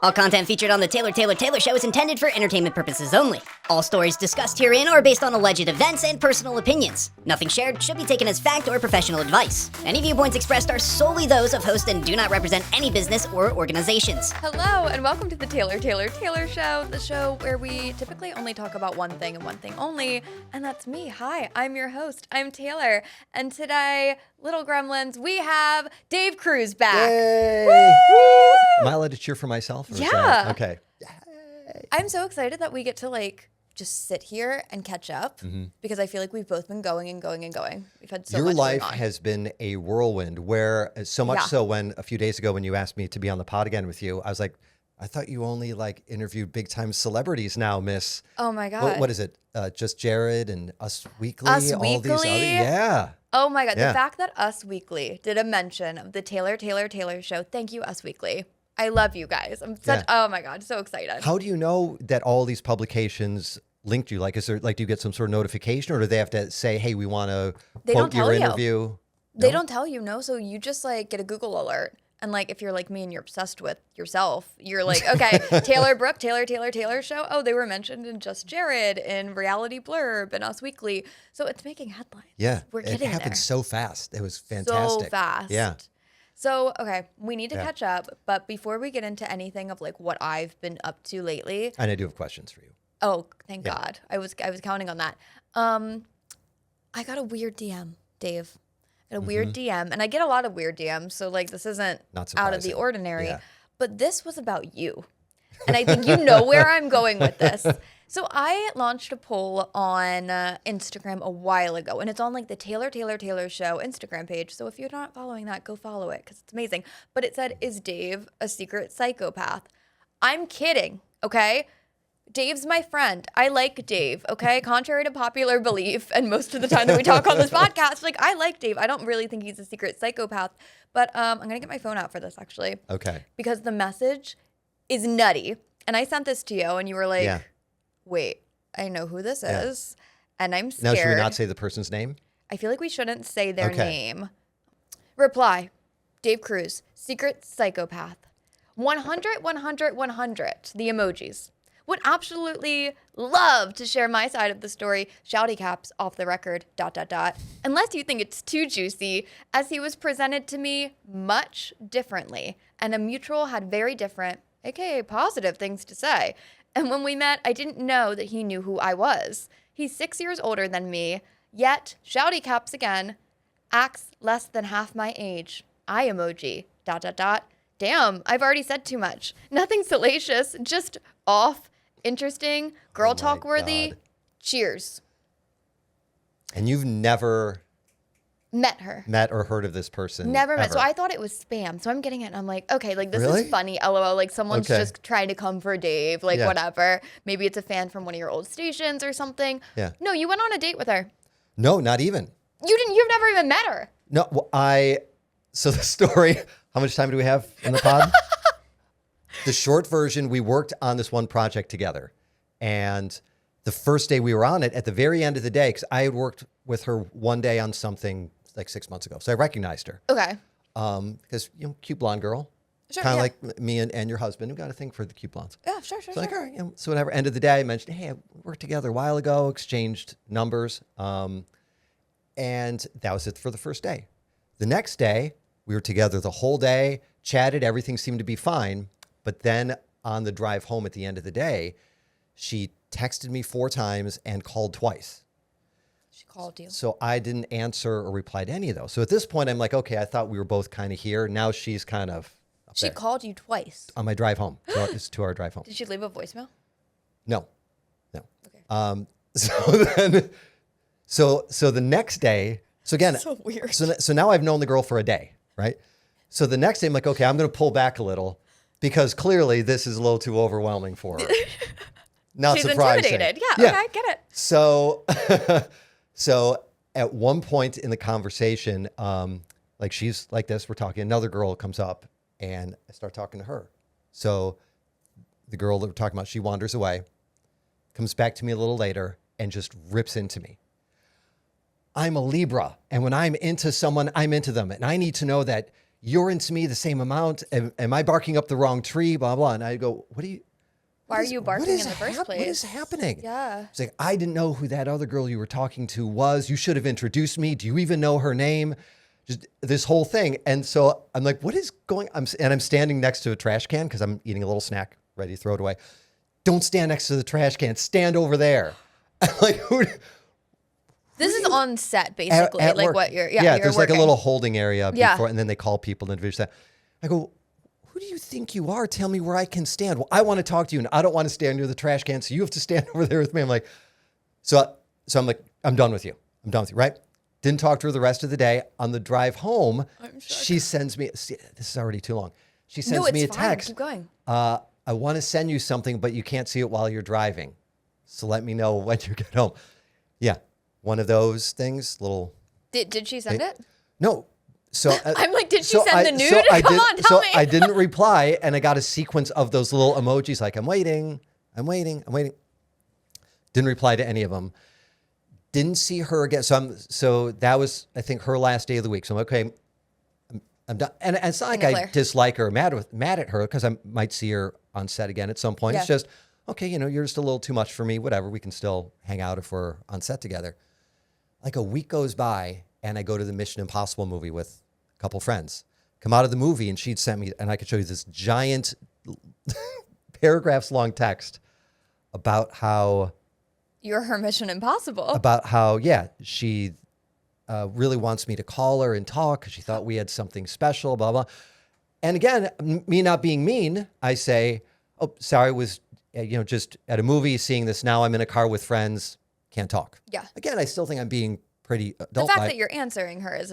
All content featured on the Taylor Show is intended for entertainment purposes only. All stories discussed herein are based on alleged events and personal opinions. Nothing shared should be taken as fact or professional advice. Any viewpoints expressed are solely those of host and do not represent any business or organizations. Hello, and welcome to the Taylor Show, the show where we typically only talk about one thing and one thing only, and that's me. Hi, I'm your host. I'm Taylor, and today, little gremlins, we have Dave Cruz back. Yay! Woo! Am I allowed to cheer for myself? Or is Yeah. that- okay. Yay. I'm so excited that we get to just sit here and catch up because I feel like we've both been going and going and going. We've had so Your much life going on. has been a whirlwind where so much Yeah. so when a few days ago when you asked me to be on the pod again with you, I was like, I thought you only interviewed big time celebrities now, miss. Oh my God. What is it? Just Jared and Us Weekly? Us all these other, Weekly? yeah. Oh my God. Yeah. The fact that Us Weekly did a mention of the Taylor Show. Thank you, Us Weekly. I love you guys. I'm such, oh my God, so excited. How do you know that all these publications linked you? Is there do you get some sort of notification or do they have to say, hey, we want to They quote don't your tell you. interview? They No? don't tell you, no. So you just get a Google alert. And if you're like me and you're obsessed with yourself, you're like, okay, Taylor Brooke, Taylor Show. Oh, they were mentioned in Just Jared, in Reality Blurb, and Us Weekly. So it's making headlines. Yeah. We're It getting happened there. so fast. It was fantastic. So fast. Yeah. So, okay, we need to Yeah. catch up. But before we get into anything of what I've been up to lately. And I do have questions for you. Oh, thank Yeah. God. I was counting on that. I got a weird DM, Dave. I got a weird DM, and I get a lot of weird DMs, so this isn't Not out of the surprising. ordinary. Yeah. But this was about you. And I think you know where I'm going with this. So I launched a poll on Instagram a while ago, and it's on the Taylor Show Instagram page. So if you're not following that, go follow it because it's amazing. But it said, is Dave a secret psychopath? I'm kidding, okay? Dave's my friend. I like Dave, okay? Contrary to popular belief, and most of the time that we talk on this podcast, I like Dave. I don't really think he's a secret psychopath. But I'm going to get my phone out for this, actually. Okay. Because the message is nutty. And I sent this to you, and you were like, Yeah. wait, I know who this Yeah. is, and I'm Now, scared. should we not say the person's name? I feel like we shouldn't say their Okay. name. Reply, Dave Cruz, secret psychopath. 100, 100, 100, the emojis. Would absolutely love to share my side of the story, shouty caps, off the record, ... Unless you think it's too juicy, as he was presented to me much differently, and a mutual had very different, aka positive things to say. And when we met, I didn't know that he knew who I was. He's 6 years older than me, yet, shouty caps again, acts less than half my age. I emoji, ... Damn, I've already said too much. Nothing salacious, just off, interesting, girl Oh my talk worthy. God. Cheers. And you've never Met her. met or heard of this person? Never met. ever. So I thought it was spam. So I'm getting it and I'm like, okay, this Really? is funny. LOL. Someone's Okay. just trying to come for Dave. Yeah. Whatever. Maybe it's a fan from one of your old stations or something. Yeah. No, you went on a date with her. No, not even. You've never even met her. No, so the story, how much time do we have in the pod? The short version, we worked on this one project together. And the first day we were on it, at the very end of the day, because I had worked with her one day on something 6 months ago. So I recognized her. Okay. Because, cute blonde girl. Sure, Kind of yeah. like me and your husband, who got a thing for the cute blondes. Yeah, sure. So all right, so whatever. End of the day, I mentioned, hey, we worked together a while ago, exchanged numbers. And that was it for the first day. The next day, we were together the whole day, chatted, everything seemed to be fine. But then on the drive home at the end of the day, she texted me 4 times and called twice. She called you. So I didn't answer or reply to any of those. So at this point, I'm like, okay, I thought we were both kind of here. Now she's kind of up She there. called you twice. On my drive home. So it's a 2-hour drive home. Did she leave a voicemail? No. Okay. So the next day, so again, So weird. So now I've known the girl for a day, right? So the next day I'm like, okay, I'm going to pull back a little because clearly this is a little too overwhelming for her. Not She's surprising. intimidated. Yeah, okay, get it. So, so at one point in the conversation, she's like this, we're talking, another girl comes up and I start talking to her. So the girl that we're talking about, she wanders away, comes back to me a little later and just rips into me. I'm a Libra. And when I'm into someone, I'm into them. And I need to know that you're into me the same amount. Am I barking up the wrong tree? Blah, blah. And I go, Why are you barking in the first place? What is happening? Yeah. It's like, I didn't know who that other girl you were talking to was. You should have introduced me. Do you even know her name? Just this whole thing. And so I'm like, what is going on? And I'm standing next to a trash can because I'm eating a little snack, ready to throw it away. Don't stand next to the trash can. Stand over there. I'm like, This is on set, basically. at like work. what you're, Yeah, you're there's like a working. little holding area Yeah. before, and then they call people and introduce that. I go, who do you think you are? Tell me where I can stand. Well, I want to talk to you, and I don't want to stand near the trash can, so you have to stand over there with me. I'm like, so I'm like, I'm done with you. I'm done with you, right? Didn't talk to her the rest of the day. On the drive home, she sends me, see, this is already too long. She sends me a fine. text. Keep going. I want to send you something, but you can't see it while you're driving. So let me know when you get home. Yeah, one of those things, little. Did she send it? No. So I'm like, did she send the nude? Come on, tell me. I didn't reply, and I got a sequence of those little emojis like, I'm waiting. Didn't reply to any of them. Didn't see her again. So that was, I think, her last day of the week. So I'm okay. I'm done. And it's not like I dislike her or mad at her because I might see her on set again at some point. Yeah. It's just, okay, you're just a little too much for me. Whatever. We can still hang out if we're on set together. Like a week goes by, and I go to the Mission Impossible movie with a couple friends. Come out of the movie, and she'd sent me, and I could show you this giant paragraphs long text about how You're her Mission Impossible. she really wants me to call her and talk because she thought we had something special, blah, blah. And again, me not being mean, I say, oh, sorry, was just at a movie seeing this. Now I'm in a car with friends, can't talk. Yeah. Again, I still think I'm being pretty adult. The fact that you're answering her is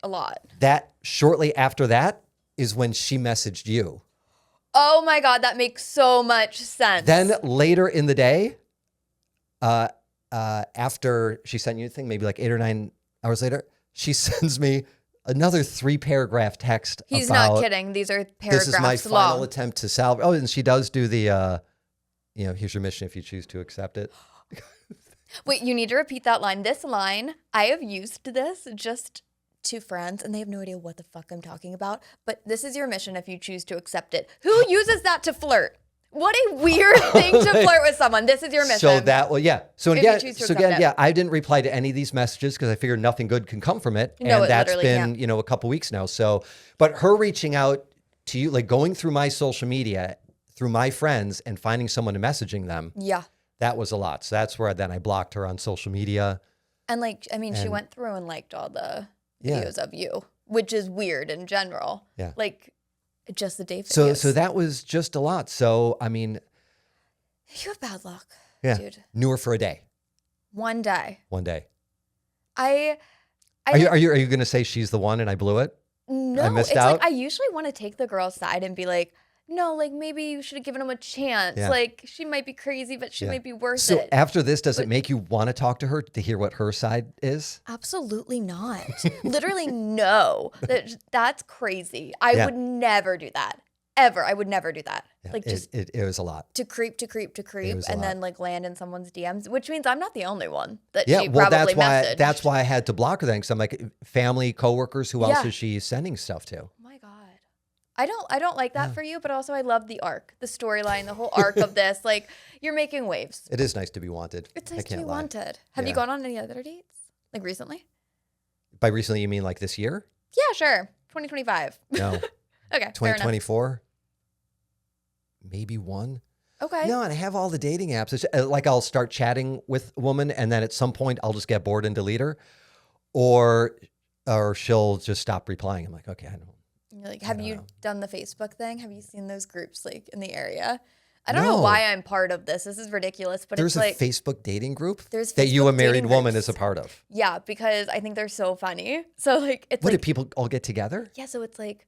a lot. That shortly after that is when she messaged you. Oh my God, that makes so much sense. Then later in the day, after she sent you a thing, maybe like 8 or 9 hours later, she sends me another 3-paragraph text. He's about, not kidding. These are paragraphs this is my long. final attempt to salvage. Oh, and she does do the, here's your mission if you choose to accept it. Wait, you need to repeat that line. This line, I have used this just to friends, and they have no idea what the fuck I'm talking about. But this is your mission if you choose to accept it. Who uses that to flirt? What a weird thing to flirt with someone. This is your mission. So that, well, yeah. So If you again, choose to accept it. yeah, I didn't reply to any of these messages because I figured nothing good can come from it. No, And it that's literally been, a couple weeks now. So, but her reaching out to you, like going through my social media, through my friends and finding someone and messaging them. Yeah. That was a lot. So that's where then I blocked her on social media. And she went through and liked all the videos of you, which is weird in general. Yeah. Like just the Dave videos. So that was just a lot. So, I mean. You have bad luck, Yeah. dude. Knew her for a day. One day. One day. I Are you going to say she's the one and I blew it? No, I missed it's out? like I usually want to take the girl's side and be like, no, like maybe you should have given him a chance. Yeah. Like she might be crazy, but she might be worth So it. after this, does it make you want to talk to her to hear what her side is? Absolutely not. Literally no. That's crazy. I Yeah. would never do that. Ever. I would never do that. Yeah, Like just it was a lot. to creep, was a and lot. then like land in someone's DMs, which means I'm not the only one that Yeah, she well, probably messaged. that's why I had to block her then, because I'm like, family, coworkers, who else Yeah. is she sending stuff to? Oh my God. I don't like that for you, but also I love the arc, the storyline, the whole arc of this. Like you're making waves. It is nice to be wanted. It's I nice to can't be lie. wanted. Have you Yeah. gone on any other dates? Like recently? By recently, you mean like this year? Yeah, sure. 2025. No, Okay. Fair enough. 2024. Maybe one. Okay. No, and I have all the dating apps. It's like I'll start chatting with a woman, and then at some point I'll just get bored and delete her, or she'll just stop replying. I'm like, okay, I don't. You're like, have you done the Facebook thing? Have you seen those groups like in the area? I don't know No. why I'm part of this. This is ridiculous, but There's it's like a Facebook dating group there's that you, a Facebook married dating woman, groups. is a part of. Yeah, because I think they're so funny. So like it's What, like did people all get together? yeah, so it's like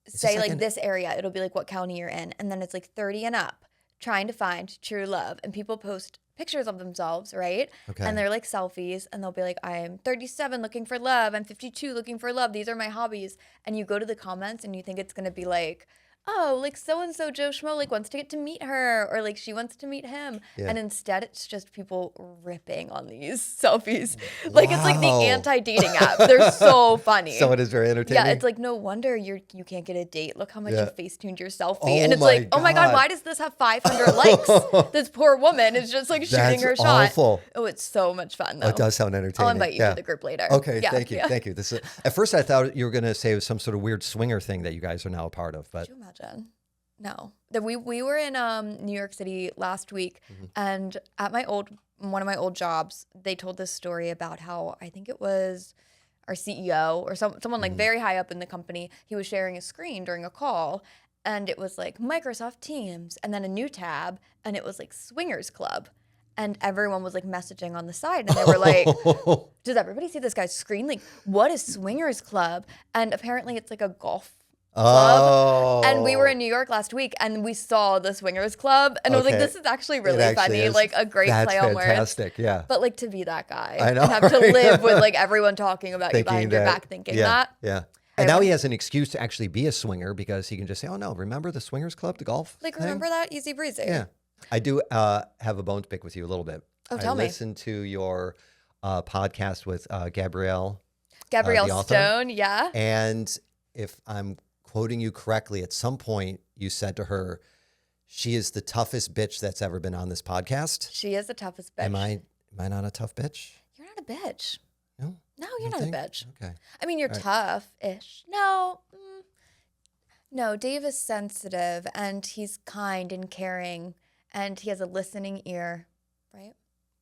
this say like like an- this area, it'll be like what county you're in, and then it's like 30 and up, trying to find true love, and people post pictures of themselves, right? Okay. And they're like selfies, and they'll be like, I'm 37 looking for love, I'm 52 looking for love, these are my hobbies. And you go to the comments and you think it's gonna be like, oh, like so-and-so Joe Schmo like wants to get to meet her, or like she wants to meet him. Yeah. And instead it's just people ripping on these selfies. Like it's like the Wow. anti-dating app. They're so funny. So it is very entertaining. Yeah, it's like no wonder you can't get a date. Look how much Yeah. you face-tuned your selfie. Oh and it's my like, oh my God, God. why does this have 500 likes? This poor woman is just like shooting That's her shot. awful. Oh, it's so much fun though. Oh, it does sound entertaining. I'll invite you yeah. to the group later. Okay, Yeah, thank you, yeah. thank you. This is, at first I thought you were going to say it was some sort of weird swinger thing that you guys are now a part of, but Could you imagine? No. We were in New York City last week, and at one of my old jobs, they told this story about how I think it was our CEO or someone like very high up in the company. He was sharing a screen during a call, and it was like Microsoft Teams, and then a new tab, and it was like Swingers Club. And everyone was like messaging on the side, and they were like, does everybody see this guy's screen? Like, what is Swingers Club? And apparently it's like a golf club. And we were in New York last week, and we saw the Swingers Club, and I was like, Okay. this is actually It really actually funny, is. like a great That's play on words. fantastic, yeah. But like to be that guy I know, and have to right? live with like everyone talking about you Thinking behind your that- back thinking yeah, that. Yeah. And now he has an excuse to actually be a swinger because he can just say, oh no, remember the Swingers Club, the golf Like, thing? remember that? Easy breezy. Yeah. I do have a bone to pick with you a little bit. Oh, tell I me. listened to your podcast with Gabrielle. Gabrielle the author. Stone, yeah. And if I'm quoting you correctly, at some point you said to her, she is the toughest bitch that's ever been on this podcast. She is the toughest bitch. Am I not a tough bitch? You're not a bitch. No? No, You you're not think? a bitch. Okay. I mean, you're All right. tough-ish. No. No, Dave is sensitive, and he's kind and caring, and he has a listening ear, right?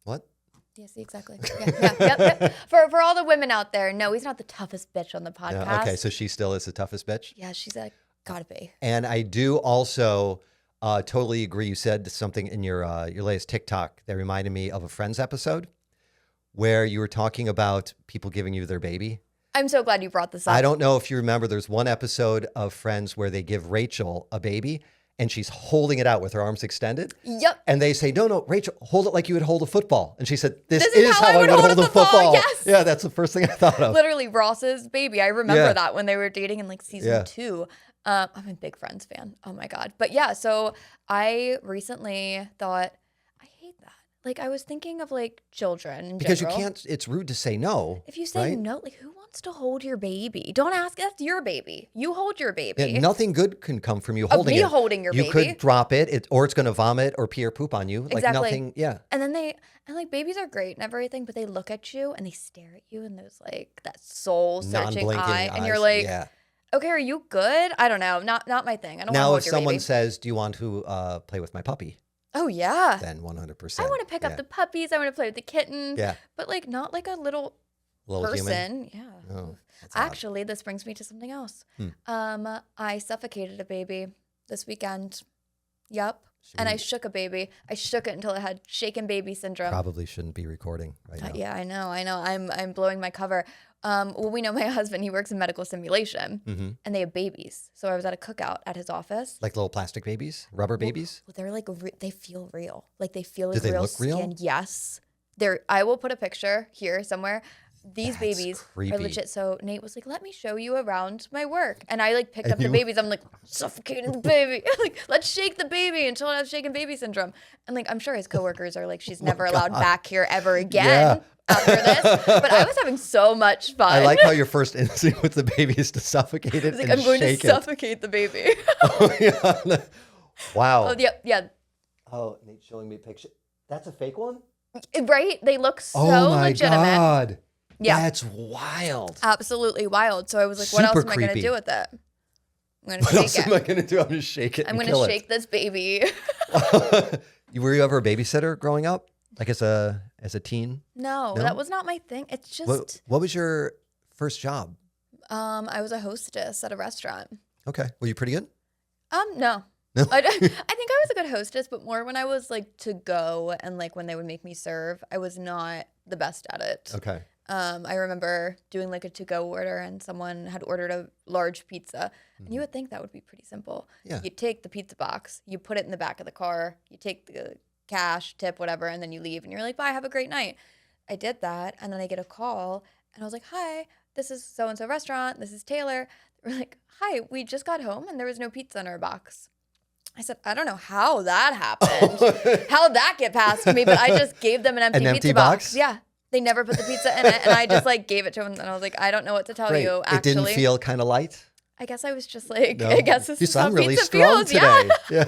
What? Yeah, see, exactly. Yep. For all the women out there, no, he's not the toughest bitch on the podcast. Yeah, okay, so she still is the toughest bitch? Yeah, she's like, gotta be. And I do also totally agree. You said something in your latest TikTok that reminded me of a Friends episode where you were talking about people giving you their baby. I'm so glad you brought this up. I don't know if you remember, there's one episode of Friends where they give Rachel a baby and she's holding it out with her arms extended. Yep. And they say, no, Rachel, hold it like you would hold a football. And she said, this This is how I would hold a football. Yes. Yeah, that's the first thing I thought of. Literally Ross's baby. I remember Yeah. that when they were dating in like season Yeah. 2. I'm a big Friends fan. Oh my God. But yeah, so I recently thought, I hate that. Like I was thinking of like children in Because general. you can't, it's rude to say no. If you say right? no, like who wants to hold your baby? Don't ask. That's your baby. You hold your baby. Yeah, nothing good can come from you Of holding me it. holding your you baby. could drop it, or it's going to vomit or pee or poop on you. Like Exactly. nothing, yeah. And then like babies are great and everything, but they look at you and they stare at you and there's like that soul searching Non-blinking eye, and you're eyes, like, yeah. okay, are you good? I don't know. Not my thing. I don't want to Now, hold if your someone baby. says, do you want to play with my puppy? Oh yeah. Then 100%. I want to pick up the puppies. I want to play with the kitten. Yeah. But like not like a little little person. human. Yeah. Oh, that's odd. Actually, this brings me to something else. I suffocated a baby this weekend. Yep. And I shook a baby. I shook it until it had shaken baby syndrome. Probably shouldn't be recording right now. Yeah, I know. I'm blowing my cover. Well, we know my husband. He works in medical simulation, and they have babies. So I was at a cookout at his office. Like little plastic babies, rubber babies. Well, they're like they feel real. Like they feel like Do they real look real? skin. Yes. I will put a picture here somewhere. These That's babies creepy. are legit. So Nate was like, "Let me show you around my work," and I like picked up the you- babies. I'm like suffocating the baby. Like, let's shake the baby until it has shaken baby syndrome. And like, I'm sure his coworkers are like, "She's never allowed back here ever again." Yeah. After this, but I was having so much fun. I like how your first instinct with the baby is to suffocate it I was like, and I'm going to shake it. suffocate the baby. Oh, yeah. Wow. Oh, yeah, Oh, Nate's showing me a picture. That's a fake one? right. They look so Oh my legitimate. God. Yeah. That's wild. Absolutely wild. So I was like, what else Super am I going to creepy. do with it? I'm going What to else shake am I it. going to do? I'm going to shake it I'm and going kill to shake this baby. it. Were you ever a babysitter growing up? Like as a teen? No, No? that was not my thing. It's just, What was your first job? I was a hostess at a restaurant. Okay. Were you pretty good? No. No? I think I was a good hostess, but more when I was like to go and like when they would make me serve, I was not the best at it. Okay. I remember doing like a to-go order and someone had ordered a large pizza. And you would think that would be pretty simple. Yeah. You take the pizza box, you put it in the back of the car, you take the cash, tip, whatever, and then you leave and you're like, bye, have a great night. I did that and then I get a call and I was like, hi, this is so-and-so restaurant. This is Taylor. were like, hi, we just got home and there was no pizza in our box. I said, I don't know how that happened. How'd that get past me? But I just gave them an empty empty pizza box? Yeah. They never put the pizza in it. And I just like gave it to them. And I was like, I don't know what to tell Great. you, actually. It didn't feel kind of light? I guess I was just like, No? I guess this You is how sound really pizza strong feels. today. Yeah.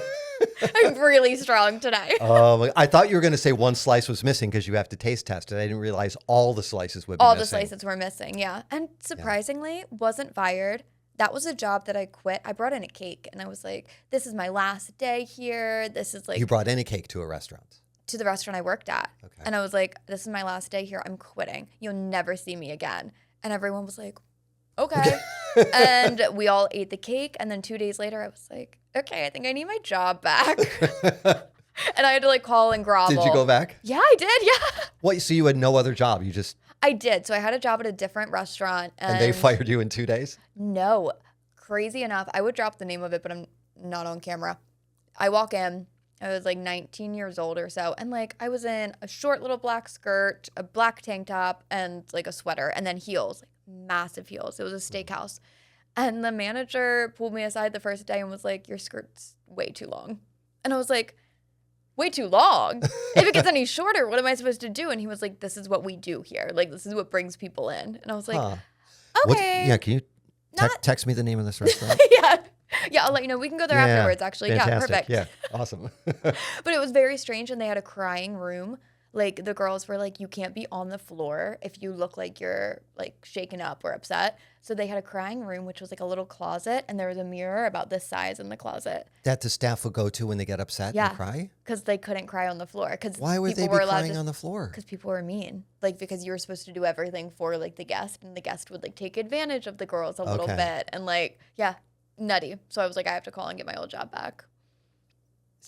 I'm really strong today. I thought you were going to say one slice was missing because you have to taste test it. I didn't realize all the slices would be All missing. the slices were missing, yeah. And surprisingly, wasn't fired. That was a job that I quit. I brought in a cake and I was like, this is my last day here. This is like You brought any cake to a restaurant? to the restaurant I worked at. Okay. And I was like, this is my last day here. I'm quitting. You'll never see me again. And everyone was like, okay. And we all ate the cake. And then 2 days later, I was like, okay, I think I need my job back. And I had to like call and grovel. Did you go back? Yeah, I did. Yeah. What? So you had no other job? You just I did. So I had a job at a different restaurant. and they fired you in 2 days? No. Crazy enough. I would drop the name of it, but I'm not on camera. I walk in. I was like 19 years old or so. And like I was in a short little black skirt, a black tank top, and like a sweater, and then heels, like massive heels. It was a steakhouse. And the manager pulled me aside the first day and was like, your skirt's way too long. And I was like, way too long? If it gets any shorter, what am I supposed to do? And he was like, this is what we do here. Like, this is what brings people in. And I was like, okay. Can you text me the name of this restaurant? Yeah, I'll let you know. We can go there afterwards, actually. Fantastic. Yeah, perfect. Yeah, awesome. But it was very strange, and they had a crying room. Like, the girls were like, you can't be on the floor if you look like you're, like, shaken up or upset. So they had a crying room, which was, like, a little closet, and there was a mirror about this size in the closet. That the staff would go to when they get upset and cry? Because they couldn't cry on the floor. Why would they be crying on the floor? Because people were mean. Like, because you were supposed to do everything for, like, the guest, and the guest would, like, take advantage of the girls a little bit. And, like, nutty. So I was like, I have to call and get my old job back.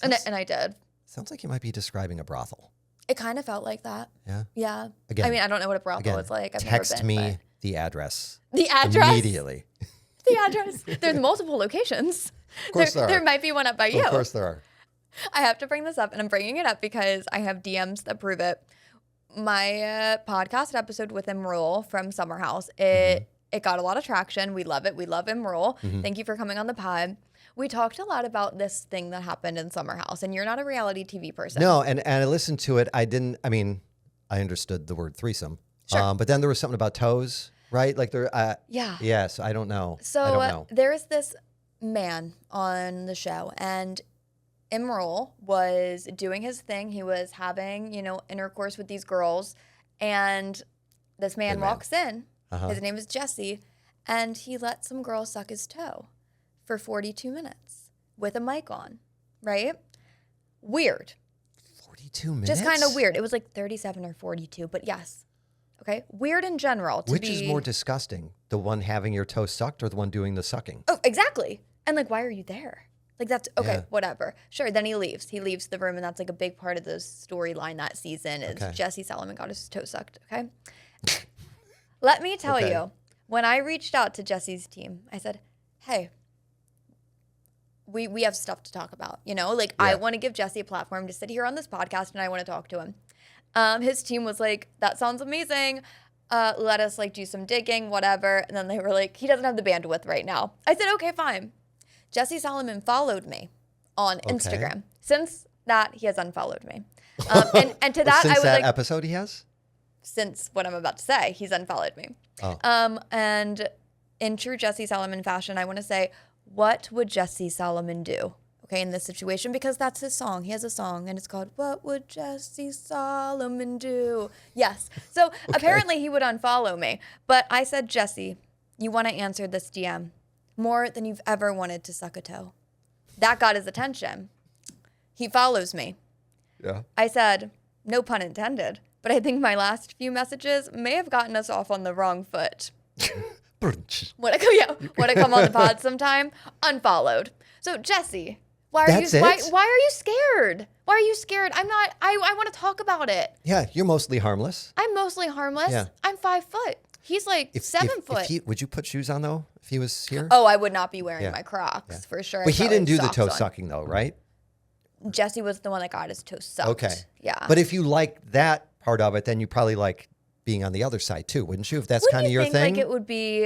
And I did. Sounds like you might be describing a brothel. It kind of felt like that. Yeah? Yeah. Again, I mean, I don't know what a brothel is like. I've text never been, me but... the address. The address? Immediately. The address. There's multiple locations. Of course there are. There might be one up by you. Of course there are. I have to bring this up, and I'm bringing it up because I have DMs that prove it. My podcast episode with Imrul from Summer House, it got a lot of traction. We love it. We love Imrul. Thank you for coming on the pod. We talked a lot about this thing that happened in Summer House, and you're not a reality TV person. No, and I listened to it. I understood the word threesome. Sure. But then there was something about toes, right? Like there, Yeah. Yes, I don't know. So I don't know. there is this man on the show, and Imrul was doing his thing. He was having, intercourse with these girls, and this man walks in. His name is Jesse, and he let some girl suck his toe for 42 minutes with a mic on, right? Weird. 42 minutes? Just kind of weird. It was like 37 or 42, but yes. Okay? Weird in general. Which is more disgusting? The one having your toe sucked or the one doing the sucking? Oh, exactly. And like, why are you there? Like, that's okay, whatever. Sure, then he leaves. He leaves the room, and that's like a big part of the storyline that season is Jesse Solomon got his toe sucked, okay? Let me tell you, when I reached out to Jesse's team, I said, hey, we have stuff to talk about, I want to give Jesse a platform to sit here on this podcast, and I want to talk to him. His team was like, that sounds amazing. Let us do some digging, whatever. And then they were like, he doesn't have the bandwidth right now. I said, okay, fine. Jesse Solomon followed me on Instagram. Since that, he has unfollowed me. And to that, since I was that like, episode he has? Since what I'm about to say, he's unfollowed me. And in true Jesse Solomon fashion, I want to say, what would Jesse Solomon do? Okay, in this situation, because that's his song. He has a song, and it's called "What Would Jesse Solomon Do?" Yes. So apparently he would unfollow me, but I said, Jesse, you want to answer this DM more than you've ever wanted to suck a toe. That got his attention. He follows me. Yeah. I said, no pun intended, but I think my last few messages may have gotten us off on the wrong foot. When I come on the pod sometime, unfollowed. So Jesse, why are you scared? Why are you scared? I'm not. I want to talk about it. Yeah, you're mostly harmless. I'm mostly harmless. Yeah. I'm 5 foot. He's like 7 foot. Would you put shoes on though if he was here? Oh, I would not be wearing my Crocs for sure. But he didn't do the toe on. sucking though, right? Jesse was the one that got his toe sucked. Okay. Yeah. But if you like that part of it, then you probably like being on the other side too, wouldn't you? If that's kind of your thing. Like it would be.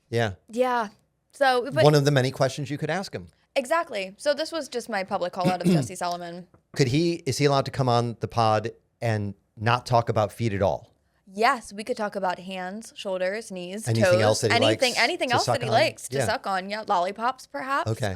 Yeah. Yeah. So, but One of the many questions you could ask him. exactly. So this was just my public call out of Jesse Solomon. Is he allowed to come on the pod and not talk about feet at all? Yes, we could talk about hands, shoulders, knees, Anything toes, else that he anything, likes anything to else suck that he on? likes to Yeah. suck on. Yeah, lollipops, perhaps. Okay.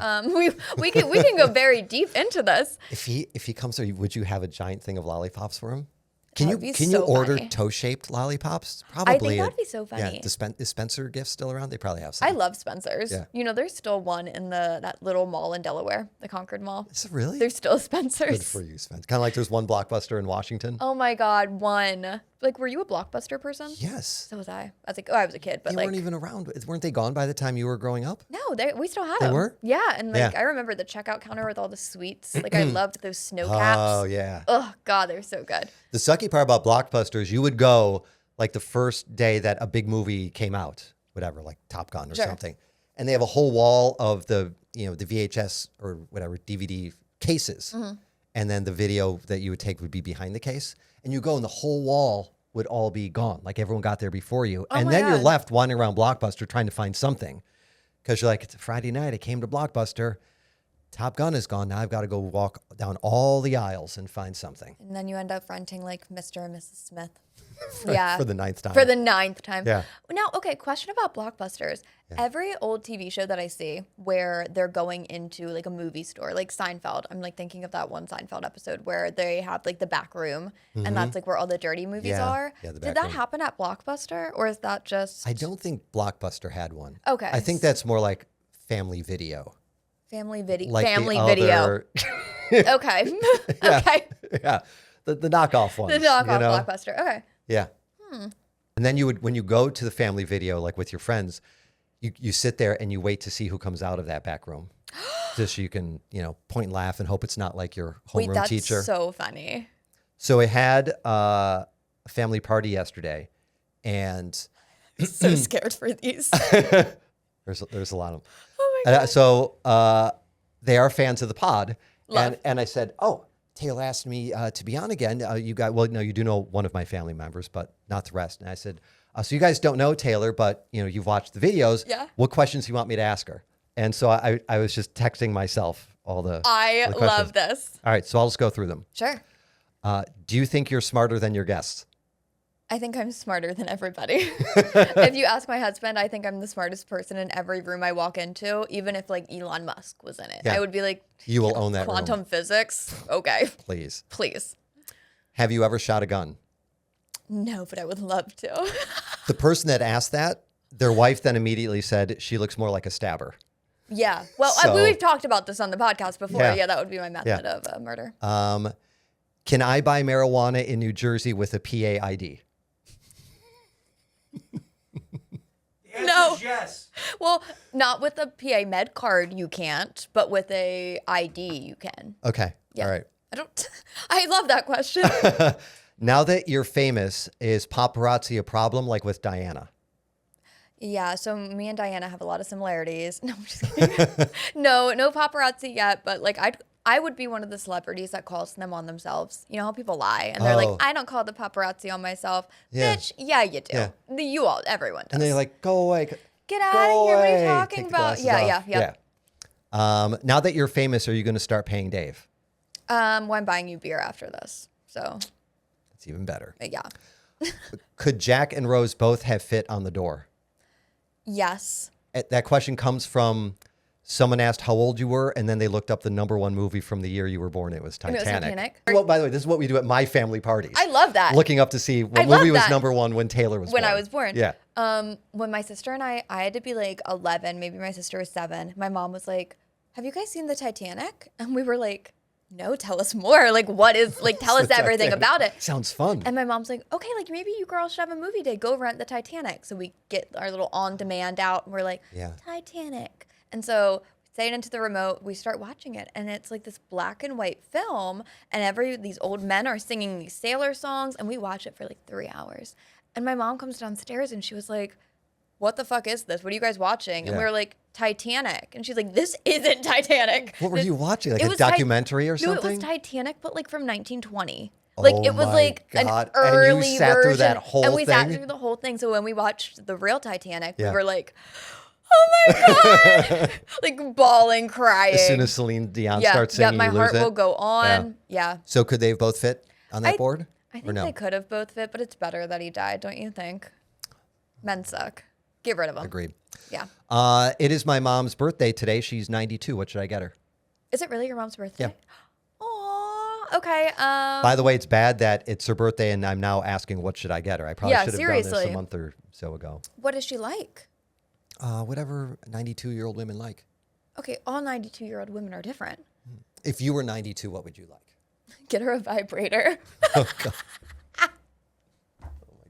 We can go very deep into this. If he comes there, would you have a giant thing of lollipops for him? Can That would you be so order funny. toe-shaped lollipops? I think that'd be so funny. Yeah, is Spencer Gifts still around? They probably have some. I love Spencer's. Yeah. You know, there's still one in that little mall in Delaware, the Concord Mall. Is it really? There's still Good Spencer's. for you, Spencer. Kind of like there's one Blockbuster in Washington. Oh my God, one. Like, were you a Blockbuster person? Yes. So was I. I was like, I was a kid, but They like, weren't even around. Weren't they gone by the time you were growing up? no, we still had They them. were? Yeah, and like Yeah. I remember the checkout counter with all the sweets. Like I loved those snow caps. Oh, yeah. Oh God, they're so good. The sucky part about Blockbuster is you would go like the first day that a big movie came out, whatever, like Top Gun or Sure. something. And they have a whole wall of the VHS or whatever DVD cases. Mm-hmm. And then the video that you would take would be behind the case. And you go and the whole wall would all be gone. Like everyone got there before you. Oh and my then you're God. left wandering around Blockbuster trying to find something. Because you're like, it's a Friday night. I came to Blockbuster. Top Gun is gone. Now I've got to go walk down all the aisles and find something. And then you end up renting like Mr. and Mrs. Smith. For the ninth time. For the 9th time. Yeah. Now, okay, question about Blockbusters. Every old TV show that I see where they're going into like a movie store, like Seinfeld, I'm like thinking of that one Seinfeld episode where they have like the back room and that's like where all the dirty movies Yeah. are. Yeah, the Did back that room. happen at Blockbuster or is that just I don't think Blockbuster had one. Okay. I think that's more like family video. family video? Like family the video. other- Okay. Yeah. Okay. Yeah. The knockoff ones. The knockoff you know? Blockbuster. Okay. Yeah. And then when you go to the family video, like with your friends, you sit there and you wait to see who comes out of that back room. Just so you can, point and laugh and hope it's not like your Wait, homeroom that's teacher. so funny. So I had a family party yesterday and So scared for these. there's a lot of them. Oh my And, so they are fans of the pod. Love. And I said, oh, Taylor asked me to be on again. You do know one of my family members, but not the rest. And I said, so you guys don't know Taylor, but you've watched the videos. Yeah. What questions do you want me to ask her? And so I was just texting myself all the I questions. love this. All right, so I'll just go through them. Sure. Do you think you're smarter than your guests? I think I'm smarter than everybody. If you ask my husband, I think I'm the smartest person in every room I walk into, even if like Elon Musk was in it. Yeah. I would be like, You will own that room. quantum physics. Okay, Please. please. Have you ever shot a gun? No, but I would love to. The person that asked that, their wife then immediately said she looks more like a stabber. Yeah. Well, So- we've talked about this on the podcast before. Yeah. Yeah, that would be my method of murder. Can I buy marijuana in New Jersey with a PA ID? No. Yes. Well, not with a PA med card, you can't, but with a ID, you can. Okay. Yeah. All right. I love that question. Now that you're famous, is paparazzi a problem like with Diana? Yeah, so me and Diana have a lot of similarities. No, I'm just kidding. No paparazzi yet, but like I would be one of the celebrities that calls them on themselves. You know how people lie and they're Oh. like, I don't call the paparazzi on myself. Yeah. Bitch, yeah, you do. Yeah. Everyone does. And they're like, go away. Get out go of here. What are you away. talking Take the about? glasses Yeah, off. yeah. Now that you're famous, are you going to start paying Dave? Well, I'm buying you beer after this. So, It's even better. yeah. Could Jack and Rose both have fit on the door? Yes. That question comes from someone asked how old you were, and then they looked up the #1 movie from the year you were born. It was And it Titanic. was Titanic? Well, by the way, this is what we do at my family parties. I love that. Looking up to see what I love movie was that. #1 when Taylor was When born. I was born. Yeah. When my sister and I had to be like 11, maybe my sister was 7. My mom was like, "Have you guys seen the Titanic?" And we were like, "No, tell us more. Like, what is like? Tell us The everything Titanic. about it." Sounds fun. And my mom's like, "Okay, like maybe you girls should have a movie day. Go rent the Titanic." So we get our little on demand out, and we're like, Yeah. Titanic. And so we say it into the remote. We start watching it, and it's like this black and white film, and these old men are singing these sailor songs, and we watch it for like 3 hours. And my mom comes downstairs, and she was like, "What the fuck is this? What are you guys watching?" And we Yeah. were like, Titanic. And she's like, "This isn't Titanic." What were you watching? Like It a was documentary or No, something? it was Titanic, but like from 1920. Like Oh it was my like God. an And you early sat version. through that whole and we sat thing? through the whole thing. So when we watched the real Titanic, Yeah. we were like, Oh my God. Like bawling, crying. As soon as Celine Dion starts singing, my you lose heart it. will go on. Yeah. So could they have both fit on that board? I or think no? they could have both fit, but it's better that he died, don't you think? Men suck. Get rid of them. Agreed. Yeah. It is my mom's birthday today. She's 92. What should I get her? Is it really your mom's birthday? Yeah. Aw. Okay. By the way, it's bad that it's her birthday and I'm now asking what should I get her. I probably Yeah, should have done this seriously. a month or so ago. What is she like? Whatever 92-year-old women like. Okay, all 92-year-old women are different. If you were 92, what would you like? Get her a vibrator. Oh my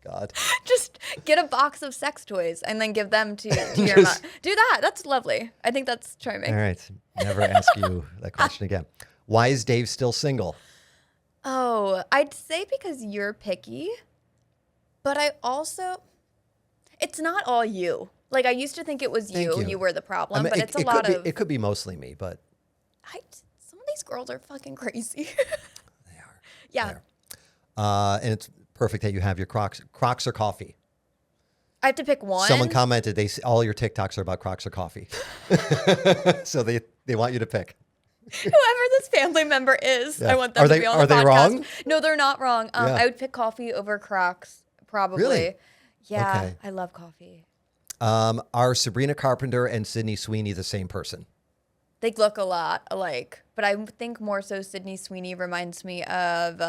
God. Just get a box of sex toys and then give them to your mom. Do that. That's lovely. I think that's charming. All right. Never ask you that question again. Why is Dave still single? Oh, I'd say because you're picky, but I also, it's not all you. Like I used to think it was Thank you. You were the problem, I mean, but it's a lot of. It could be mostly me, but Some of these girls are fucking crazy. they are. Yeah. They are. And it's perfect that you have your Crocs. Crocs or coffee? I have to pick one. Someone commented all your TikToks are about Crocs or coffee. So they want you to pick. Whoever this family member is, Yeah. I want them to be on the podcast. Are they wrong? No, they're not wrong. Yeah. I would pick coffee over Crocs, probably. Really? Yeah, Okay. I love coffee. Are Sabrina Carpenter and Sydney Sweeney the same person? They look a lot alike, but I think more so Sydney Sweeney reminds me of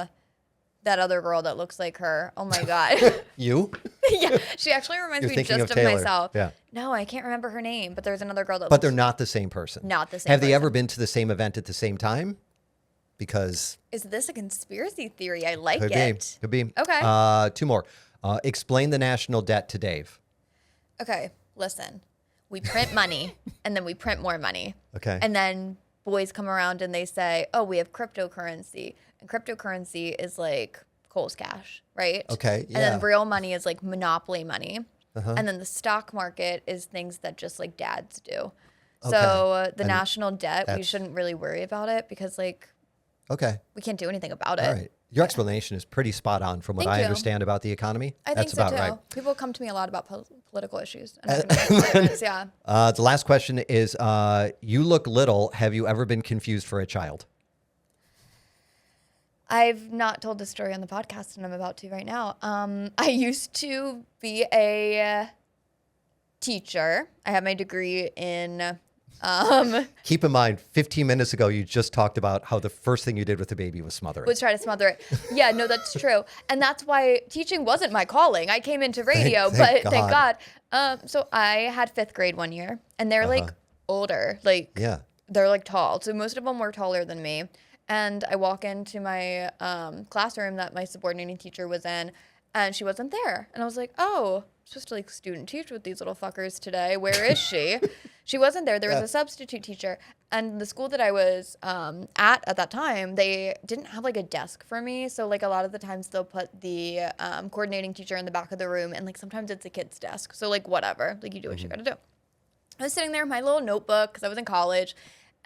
that other girl that looks like her. Oh my God. You? Yeah, she actually reminds You're me thinking just of of Taylor. myself. Yeah. No, I can't remember her name, but there's another girl that But looks they're not the same person. not the same Have they person. ever been to the same event at the same time? Because Is this a conspiracy theory? I like could it. be. Could be. Okay. Two more. Explain the national debt to Dave. Okay, listen. We print money and then we print more money. Okay. And then boys come around and they say, oh, we have cryptocurrency. And cryptocurrency is like Cole's cash, right? Okay, And then yeah. real money is like monopoly money. Uh-huh. And then the stock market is things that just like dads do. Okay. So the And national debt, we that's- shouldn't really worry about it because like Okay. we can't do anything about it. All right. Your explanation is pretty spot on from what Thank I you. understand about the economy. I That's think so about too. right. People come to me a lot about political issues. And I have no idea what it is, yeah. The last question is, you look little. Have you ever been confused for a child? I've not told this story on the podcast, and I'm about to right now. I used to be a teacher. I have my degree in. Keep in mind, 15 minutes ago, you just talked about how the first thing you did with the baby was smother it. Was try to smother it. Yeah, no, that's true, and that's why teaching wasn't my calling. I came into radio, Thank but thank God. So I had 5th grade one year, and they're like older, like Yeah. they're like tall. So most of them were taller than me. And I walk into my classroom that my subordinating teacher was in, and she wasn't there. And I was like, oh, I'm supposed to like student teach with these little fuckers today. Where is she? She wasn't there. There was a substitute teacher. And the school that I was at that time, they didn't have like a desk for me. So like a lot of the times they'll put the coordinating teacher in the back of the room, and like sometimes it's a kid's desk. So like whatever, like you do what you gotta do. I was sitting there with my little notebook because I was in college.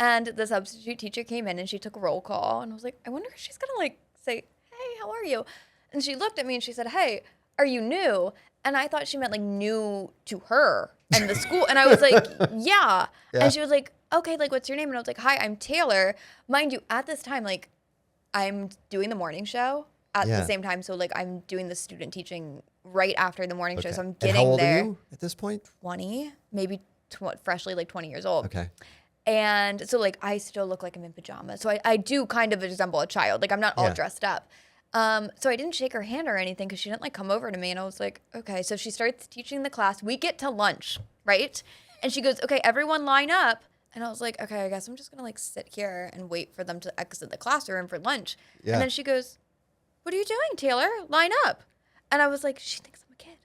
And the substitute teacher came in and she took a roll call. And I was like, I wonder if she's going to like say, hey, how are you? And she looked at me and she said, hey, are you new? And I thought she meant like new to her and the school. And I was like, yeah. And she was like, okay, like what's your name? And I was like, hi, I'm Taylor. Mind you, at this time, like I'm doing the morning show at the same time. So like I'm doing the student teaching right after the morning show. So I'm getting and how old there. are you at this point? 20, maybe freshly like 20 years old. Okay. And so, like, I still look like I'm in pajamas. So I do kind of resemble a child. Like, I'm not all dressed up. So I didn't shake her hand or anything because she didn't, like, come over to me. And I was like, okay. So she starts teaching the class. We get to lunch, right? And she goes, okay, everyone line up. And I was like, okay, I guess I'm just going to, like, sit here and wait for them to exit the classroom for lunch. Yeah. And then she goes, what are you doing, Taylor? Line up. And I was like, she thinks I'm a kid.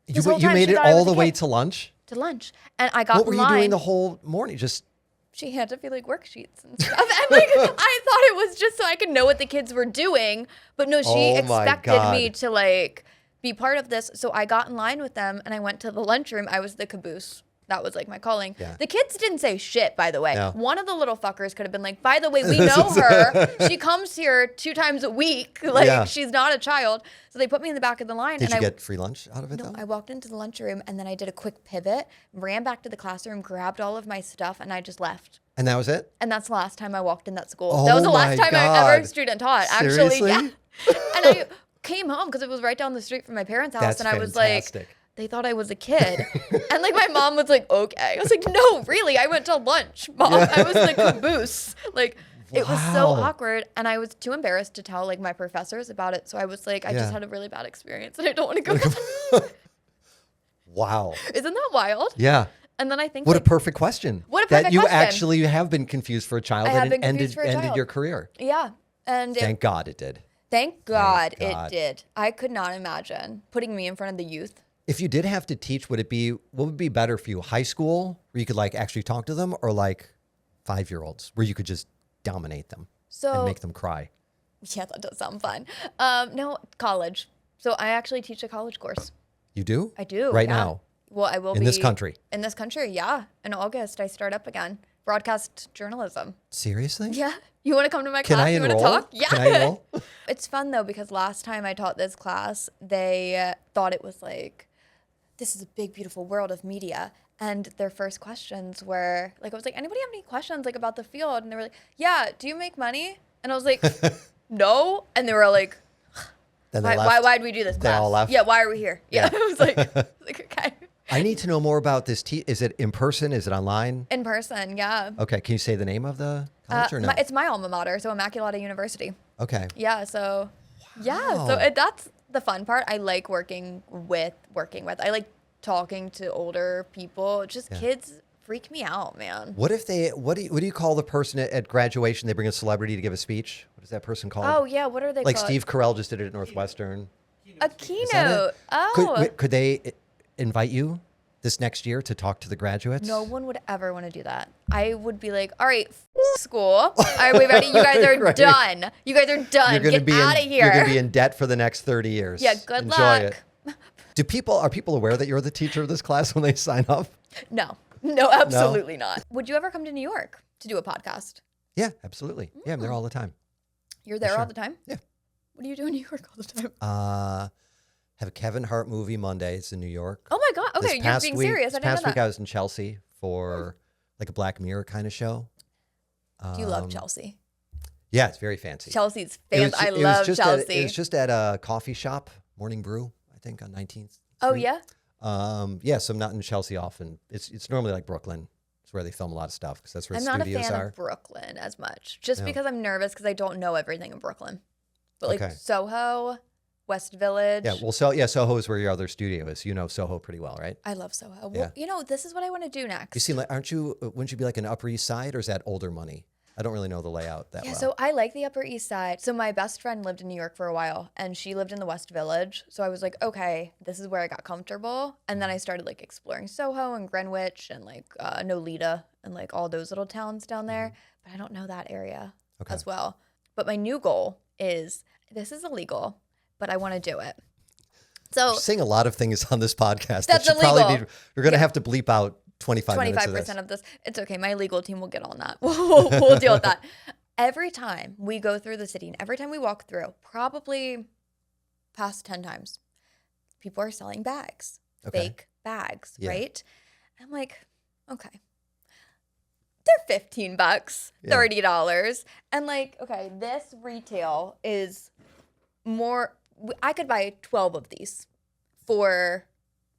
This whole You time made she it thought I was all a the way kid. to lunch? To lunch. And I got What were in you line. doing the whole morning? Just She had to be like worksheets and stuff. And like, I thought it was just so I could know what the kids were doing. But no, she Oh my expected me God. to like be part of this. So I got in line with them and I went to the lunchroom. I was the caboose. that was like my calling. Yeah. The kids didn't say shit, by the way. No. One of the little fuckers could have been like, by the way, we know her. She comes here 2 times a week. Like, Yeah. she's not a child. So they put me in the back of the line. Did and you get free lunch out of it, No, though? I walked into the lunchroom and then I did a quick pivot, ran back to the classroom, grabbed all of my stuff, and I just left. And that was it? And that's the last time I walked in that school. Oh That was the my last time I ever God. student taught. Seriously? Actually, yeah. And I came home because it was right down the street from my parents' house, That's and I was fantastic. like, they thought I was a kid. And like my mom was like, okay. I was like, no, really, I went to lunch, Mom. I was in the caboose. Like, it was so Wow. awkward, and I was too embarrassed to tell like my professors about it. So I was like, I Yeah. just had a really bad experience, and I don't want to go back. Wow. Isn't that wild? Yeah. And then I think What a like, perfect question. What a That perfect you question. actually have been confused for a child I have and been it ended, confused for a ended child. your career. yeah. And Thank God it did. thank God God. it did. I could not imagine putting me in front of the youth. If you did have to teach, what would be better for you? High school, where you could like actually talk to them, or like 5-year-olds, where you could just dominate them So and make them cry? yeah, that does sound fun. No, college. So I actually teach a college course. You do? I do. Right yeah. now? Well, I will In be this country? In this country, yeah. In August, I start up again. Broadcast journalism. Seriously? Yeah. You want to come to my Can class? I You want enroll? to talk? Yeah. Can I enroll? It's fun though because last time I taught this class, they thought it was like, this is a big, beautiful world of media. And their first questions were like, I was like, anybody have any questions like about the field? And they were like, yeah, do you make money? And I was like, no. And they were like, Then they left. why'd we do this They class? all left? Yeah, why are we here? Yeah. I was like, okay. I need to know more about this. Is it in person? Is it online? In person, yeah. Okay. Can you say the name of the college or no? It's my alma mater, so Immaculata University. Okay. Yeah, so yeah, Wow. so that's the fun part. I like working with. I like talking to older people. Just kids freak me out, man. What if what do you call the person at graduation? They bring a celebrity to give a speech. What is that person called? Oh yeah, what are they like called? Steve Carell just did it at Northwestern. A Is that keynote. it? Oh. Could they invite you this next year to talk to the graduates? No one would ever want to do that. I would be like, all right, school. Are we ready? You guys are Right. done. You guys are done. You're gonna Get be out of here. You're gonna be in debt for the next 30 years. Yeah, good Enjoy luck. it. Are people aware that you're the teacher of this class when they sign up? No, absolutely not. Would you ever come to New York to do a podcast? Yeah, absolutely. Yeah, I'm there all the time. You're there Sure. all the time? Yeah. What do you do in New York all the time? Have a Kevin Hart movie Mondays in New York. Oh my God. This Okay, you're past being week- serious. I This didn't past know week that. I was in Chelsea for like a Black Mirror kind of show. Do you love Chelsea? Yeah, it's very fancy. Chelsea's It was fancy. I ju- it was love just Chelsea. it was just at a coffee shop, Morning Brew, I think on 19th. Oh Street. yeah. Yeah, so I'm not in Chelsea often. It's normally like Brooklyn. It's where they film a lot of stuff because that's where I'm the not a studios fan are. of Brooklyn as much, just No. because I'm nervous because I don't know everything in Brooklyn. But like Okay. Soho, West Village. Yeah, well, Soho is where your other studio is. You know Soho pretty well, right? I love Soho. Yeah. Well, you know, this is what I want to do next. You seem like, wouldn't you be like an Upper East Side, or is that older money? I don't really know the layout that Yeah, well. so I like the Upper East Side. So my best friend lived in New York for a while, and she lived in the West Village. So I was like, okay, this is where I got comfortable. And then I started like exploring Soho and Greenwich and like Nolita and like all those little towns down there. But I don't know that area as well. But my new goal is, this is illegal, but I want to do it. So You're saying a lot of things on this podcast. That's that should probably illegal. You're going to have to bleep out 25 minutes of 25% this. of this. It's okay. My legal team will get on that. We'll deal with that. Every time we go through the city and every time we walk through, probably past 10 times, people are selling bags, Okay. fake bags, Yeah. right? I'm like, okay. They're $15, $30. And like, okay, this retail is more, I could buy 12 of these for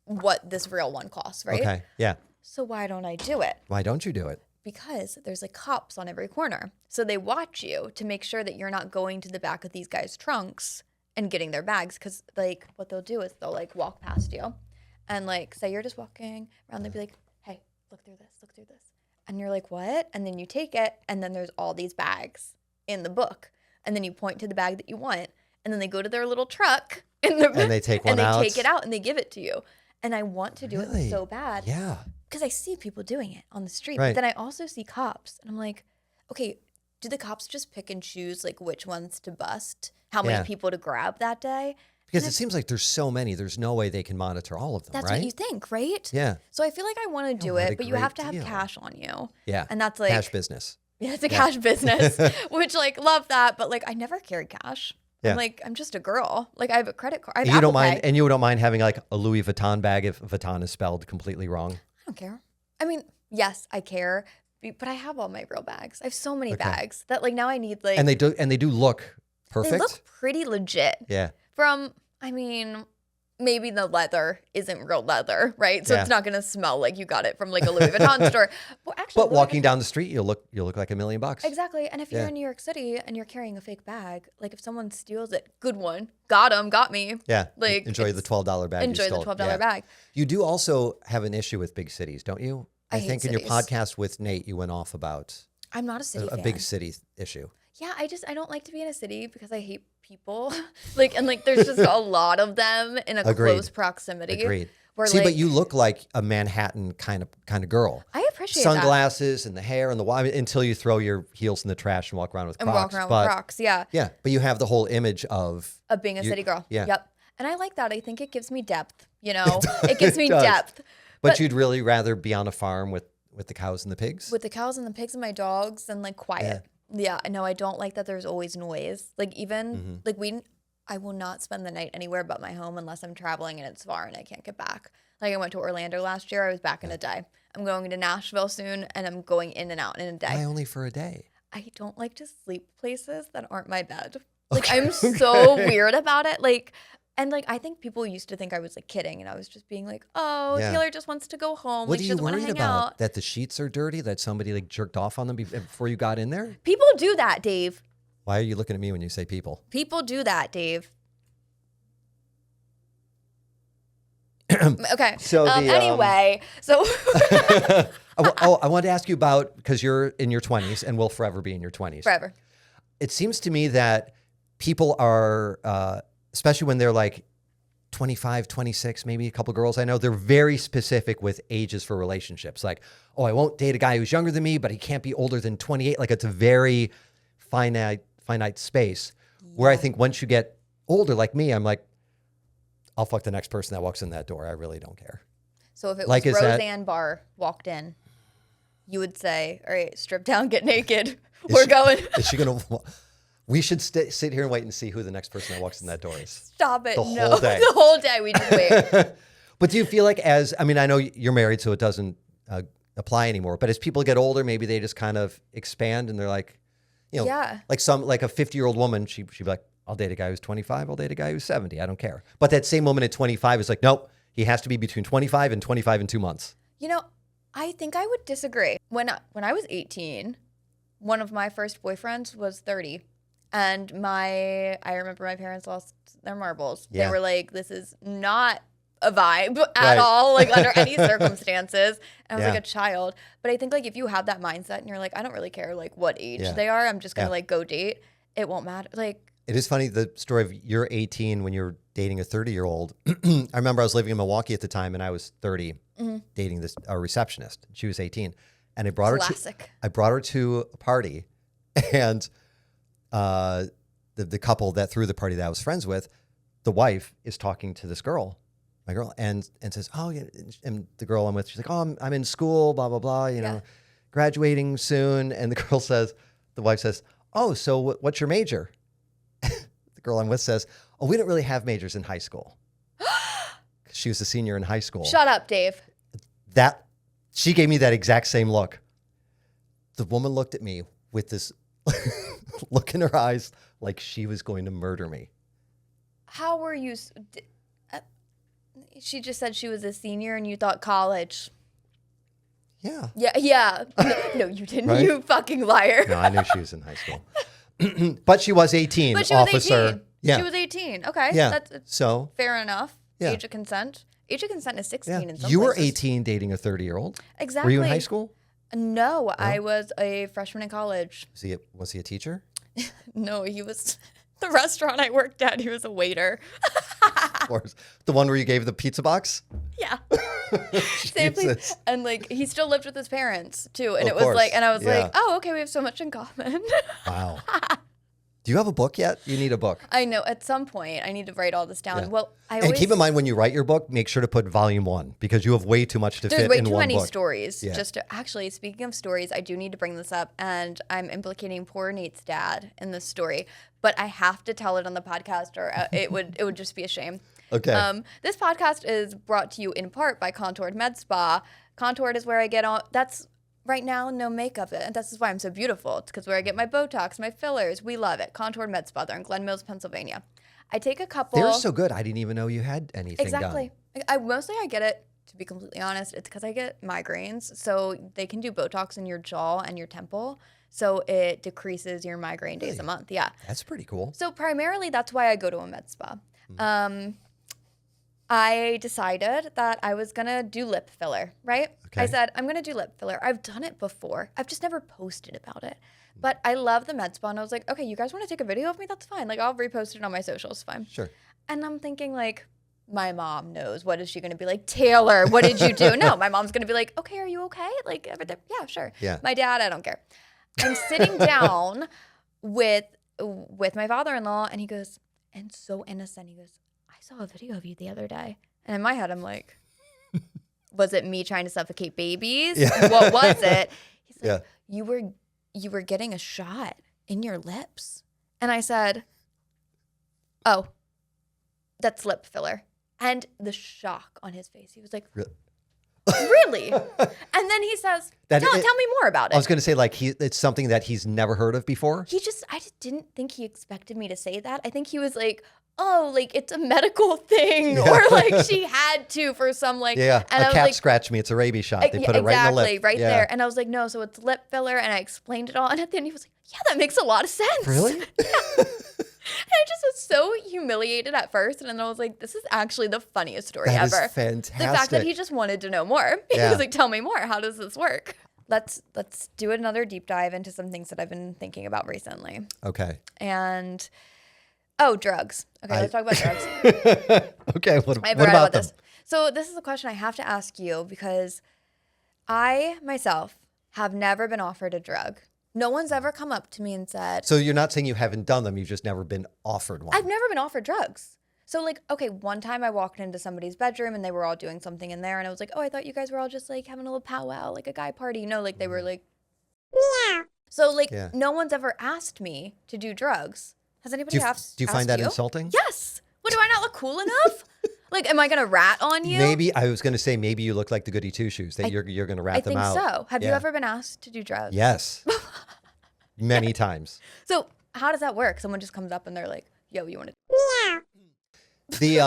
what this real one costs, right? Okay. Yeah. So why don't I do it? Why don't you do it? Because there's like cops on every corner. So they watch you to make sure that you're not going to the back of these guys' trunks and getting their bags. Because like what they'll do is they'll like walk past you and like say you're just walking around. They'll be like, hey, look through this, look through this. And you're like, what? And then you take it and then there's all these bags in the book. And then you point to the bag that you want. And then they go to their little truck and they take one and they out? take it out and they give it to you. And I want to do Really? it so bad. Yeah. Because I see people doing it on the street. Right. But then I also see cops. And I'm like, okay, do the cops just pick and choose like which ones to bust? How Yeah. many people to grab that day? Because it seems like there's so many. There's no way they can monitor all of them, That's right? what you think, right? Yeah. So I feel like I want to do what a it, but you have to great have deal. cash on you. Yeah. And that's like Cash business. Yeah, it's a cash business, which like love that, but like I never carry cash. Yeah. I'm just a girl. Like I have a credit card. I have And you don't Apple mind, Pay. and you don't mind having like a Louis Vuitton bag if Vuitton is spelled completely wrong. I don't care. I mean, yes, I care, but I have all my real bags. I have so many bags that like now I need like. And they do look perfect. They look pretty legit. Yeah. I mean, maybe the leather isn't real leather, right? So Yeah. it's not gonna smell like you got it from like a Louis Vuitton store. Well, actually, But walking down the street, you'll look like $1 million. Exactly. And if you're Yeah. in New York City and you're carrying a fake bag, like if someone steals it, good one, got me. Yeah. Like Enjoy the it's- $12 bag. you Enjoy the stole. $12 Yeah. bag. You do also have an issue with big cities, don't you? I hate think in your cities. podcast with Nate, you went off about I'm not a city a fan. big city issue. Yeah, I don't like to be in a city because I hate people. like there's just a lot of them in a Agreed. close proximity. Agreed. Where See, like but you look like a Manhattan kind of girl. I appreciate that. Sunglasses and the hair and until you throw your heels in the trash and walk around with And Crocs. walk around but, with Crocs, yeah. Yeah, but you have the whole image of Being a you- city girl. yeah. Yep. And I like that. I think it gives me depth, you know? It gives me does. depth. But you'd really rather be on a farm with the cows and the pigs? With the cows and the pigs and my dogs and like quiet. Yeah, no, I don't like that there's always noise. Like even like I will not spend the night anywhere but my home unless I'm traveling and it's far and I can't get back. Like I went to Orlando last year, I was back in a day. I'm going to Nashville soon and I'm going in and out in a day. Why only for a day? I don't like to sleep places that aren't my bed. Like I'm so weird about it. Like and like I think people used to think I was like kidding and I was just being like, "Oh, Yeah. Taylor just wants to go home. What like are she you doesn't want to worried hang about? out." That the sheets are dirty? That somebody like jerked off on them before you got in there? People do that, Dave. Why are you looking at me when you say people? People do that, Dave. Okay. So anyway, so I wanted to ask you about, because you're in your 20s and will forever be in your 20s. forever. It seems to me that people are, especially when they're like 25, 26, maybe a couple girls I know, they're very specific with ages for relationships. Like, oh, I won't date a guy who's younger than me, but he can't be older than 28. Like it's a very finite space where I think once you get older like me, I'm like, I'll fuck the next person that walks in that door. I really don't care. So if it Like, was is that- Roseanne Barr walked in, you would say, "All right, strip down, get naked. We're going." Is she going to... We should sit here and wait and see who the next person that walks in that door is. Stop it. The No. whole day. The whole day we just wait. But do you feel like I know you're married, so it doesn't apply anymore. But as people get older, maybe they just kind of expand and they're like, Yeah. like a 50-year-old woman, she'd be like, I'll date a guy who's 25. I'll date a guy who's 70. I don't care. But that same woman at 25 is like, nope, he has to be between 25 and 25 and 2 months. You know, I think I would disagree. When I was 18, one of my first boyfriends was 30. And I remember my parents lost their marbles. Yeah. They were like, "This is not a vibe at Right. all, like under any circumstances." And I was Yeah. like a child. But I think like if you have that mindset and you're like, I don't really care like what age Yeah. they are, I'm just gonna Yeah. like go date. It won't matter. Like It is funny, the story of you're 18 when you're dating a 30-year-old. I remember I was living in Milwaukee at the time and I was 30 dating a receptionist. She was 18. And I brought classic. her to a party, and the couple that threw the party that I was friends with, the wife is talking to this girl, my girl, and says, "Oh, yeah," and the girl I'm with, she's like, "Oh, I'm in school, blah blah blah, graduating soon." And the wife says, "Oh, so what's your major?" The girl I'm with says, "Oh, we don't really have majors in high school." She was a senior in high school. Shut up, Dave. She gave me that exact same look. The woman looked at me with this look in her eyes like she was going to murder me. How were you? She just said she was a senior and you thought college. Yeah. Yeah. No, you didn't. Right? You fucking liar. No, I knew she was in high school. But she was 18, But she was officer. 18. Yeah. She was 18. Okay. Yeah. That's So, fair enough. Yeah. Age of consent. Age of consent is 16 yeah. in some You were places. 18 dating a 30-year-old. Exactly. Were you in high school? No, I was a freshman in college. Was he a teacher? No, he was the restaurant I worked at. He was a waiter. Of course. The one where you gave the pizza box? Yeah. Same place. Jesus. And like he still lived with his parents too. And Of it was course. like, and I was Yeah. like, oh, okay, we have so much in common. Wow. Do you have a book yet? You need a book. I know. At some point, I need to write all this down. Yeah. Well, And keep in mind when you write your book, make sure to put volume 1 because you have way too much to there's fit way in too one many book. stories. Yeah. Actually, speaking of stories, I do need to bring this up, and I'm implicating poor Nate's dad in this story, but I have to tell it on the podcast, or it would just be a shame. Okay. This podcast is brought to you in part by Contoured Med Spa. Contoured is where I get on. That's right now no makeup, and this is why I'm so beautiful. It's because where I get my Botox, my fillers. We love it. Contoured Med Spa. They're in Glen Mills, Pennsylvania. I take a couple. They're so good. I didn't even know you had anything Exactly. done. I get it, to be completely honest, it's because I get migraines. So they can do Botox in your jaw and your temple. So it decreases your migraine days a month. Yeah. That's pretty cool. So primarily that's why I go to a med spa. I decided that I was going to do lip filler, right? Okay. I said, I'm going to do lip filler. I've done it before. I've just never posted about it. But I love the med spa. And I was like, okay, you guys want to take a video of me? That's fine. Like, I'll repost it on my socials. Fine. Sure. And I'm thinking, like, my mom knows. What is she going to be like? Taylor, what did you do? No, my mom's going to be like, okay, are you okay? Like, everything. Yeah, sure. Yeah. My dad, I don't care. I'm sitting down with my father-in-law, and he goes, and so innocent, he goes, I saw a video of you the other day. And in my head, I'm like, was it me trying to suffocate babies? Yeah. What was it? He's like, Yeah. you were getting a shot in your lips. And I said, oh, that's lip filler. And the shock on his face, he was like, really? And then he says, tell me more about it. I was going to say, like, it's something that he's never heard of before. I just didn't think he expected me to say that. I think he was like, oh, like it's a medical thing, or like she had to for some like. Yeah, and a I was cat like, scratched me. It's a rabies shot. They put it right in the lip. Right there. And I was like, no, so it's lip filler. And I explained it all. And at the end, he was like, yeah, that makes a lot of sense. Really? And I just was so humiliated at first. And then I was like, this is actually the funniest story That ever. is fantastic. The fact that he just wanted to know more. He Yeah. was like, tell me more. How does this work? Let's do another deep dive into some things that I've been thinking about recently. Okay. And drugs. Okay, let's talk about drugs. Okay. What I about forgot about them? this. So this is a question I have to ask you because I myself have never been offered a drug. No one's ever come up to me and said, So you're not saying you haven't done them. You've just never been offered one. I've never been offered drugs. So like, okay, one time I walked into somebody's bedroom and they were all doing something in there and I was like, oh, I thought you guys were all just like having a little powwow, like a guy party. You know, like they were like, yeah. So like no one's ever asked me to do drugs. Has anybody asked? Do you find that insulting? Yes. What, do I not look cool enough? Like, am I going to rat on you? Maybe I was going to say maybe you look like the goody two shoes that you're going to rat them out. I think so. Have you ever been asked to do drugs? Yes. Many times. So how does that work? Someone just comes up and they're like, yo, you want to? The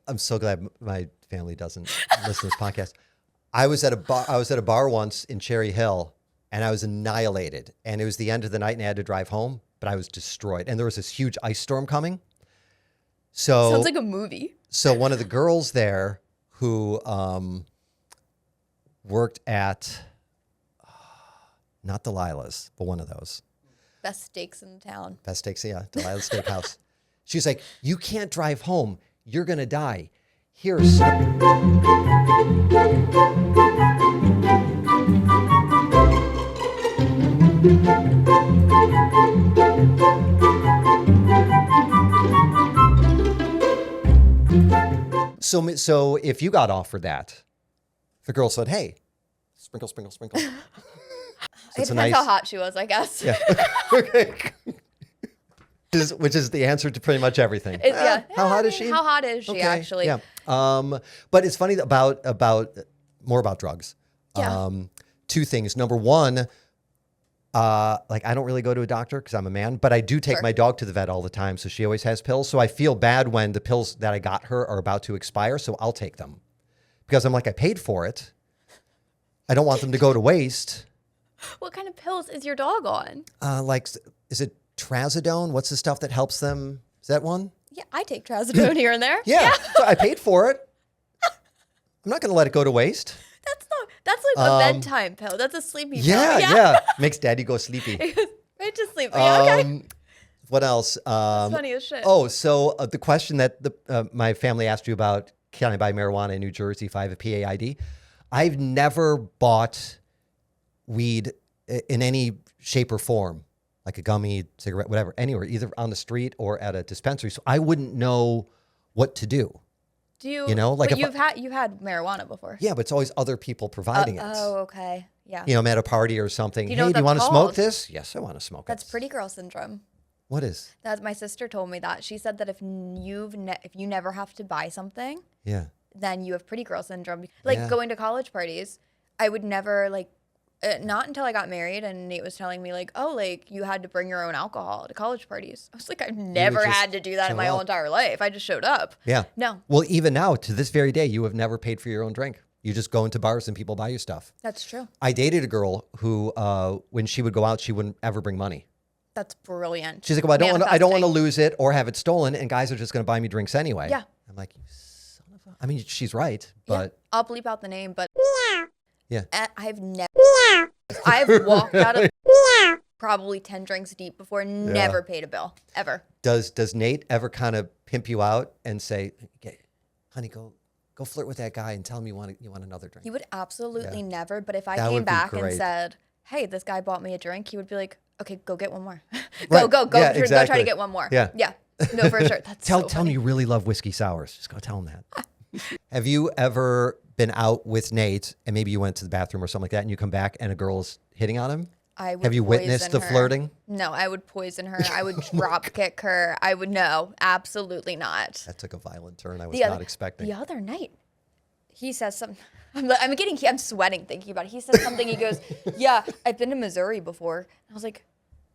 I'm so glad my family doesn't listen to this podcast. I was at a bar once in Cherry Hill and I was annihilated. And it was the end of the night and I had to drive home, but I was destroyed. And there was this huge ice storm coming. So sounds like a movie. So one of the girls there who worked at not Delilah's, but one of those. Best steaks in town. Best steaks, yeah, Delilah's Steakhouse. She's like, you can't drive home. You're going to die. Here's... So if you got offered that, the girl said, hey, sprinkle, sprinkle, sprinkle. So it depends how hot she was, I guess. Yeah. Okay. Which is the answer to pretty much everything. How hot is she? How hot is she, actually? Yeah. But it's funny about more about drugs. Yeah. Two things. Number one, like I don't really go to a doctor because I'm a man, but I do take my dog to the vet all the time. So she always has pills. So I feel bad when the pills that I got her are about to expire. So I'll take them because I'm like, I paid for it. I don't want them to go to waste. What kind of pills is your dog on? Like, is it trazodone? What's the stuff that helps them? Is that one? Yeah, I take trazodone here and there. Yeah. So I paid for it. I'm not going to let it go to waste. That's like a bedtime pill. That's a sleepy pill. Yeah. Makes daddy go sleepy. Right to sleep. Okay. What else? That's funny as shit. Oh, so the question that my family asked you about, can I buy marijuana in New Jersey if I have a PAID? I've never bought weed in any shape or form. like a gummy, cigarette, whatever, anywhere, either on the street or at a dispensary. So I wouldn't know what to do. Do you? You know, like but if you've had marijuana before. Yeah, but it's always other people providing it. Oh, okay. Yeah. You know, I'm at a party or something. Do you know Hey, what do you want that's to smoke called? this? Yes, I want to smoke That's it. pretty girl syndrome. What is? That my sister told me that. She said that if you never have to buy something, Yeah. then you have pretty girl syndrome. Like Yeah. going to college parties, I would never like. Not until I got married, and Nate was telling me like, oh, like you had to bring your own alcohol to college parties. I was like, I've never just had to do that in show my whole up. entire life. I just showed up. Yeah. No, Well, even now, to this very day, you have never paid for your own drink. You just go into bars and people buy you stuff. that's true. I dated a girl who, when she would go out, she wouldn't ever bring money. That's brilliant. She's like, well, I don't want to Manifesting. lose it or have it stolen, and guys are just going to buy me drinks anyway. Yeah. I'm like, you son of a... I mean, she's right, Yeah, but I'll bleep out the name, but yeah. I've never. I've walked out of probably 10 drinks deep before, never paid a bill ever. Does Nate ever kind of pimp you out and say, honey, go flirt with that guy and tell him you want another drink? He would absolutely never. But if I That came would be back and great. said, "Hey, this guy bought me a drink," he would be like, "Okay, go get one more. Right. Go Yeah, try exactly. to get one more." Yeah. yeah. No, for sure. That's Tell so him funny. you really love whiskey sours. Just go tell him that. Have you ever been out with Nate and maybe you went to the bathroom or something like that and you come back and a girl's hitting on him? I would Have you witnessed poison the her. flirting? No, I would poison her. I would drop kick her. I would no, absolutely not. That took a violent turn I was The not other- expecting. The other night, he says something. I'm sweating thinking about it. He says something. He goes, "Yeah, I've been to Missouri before." I was like,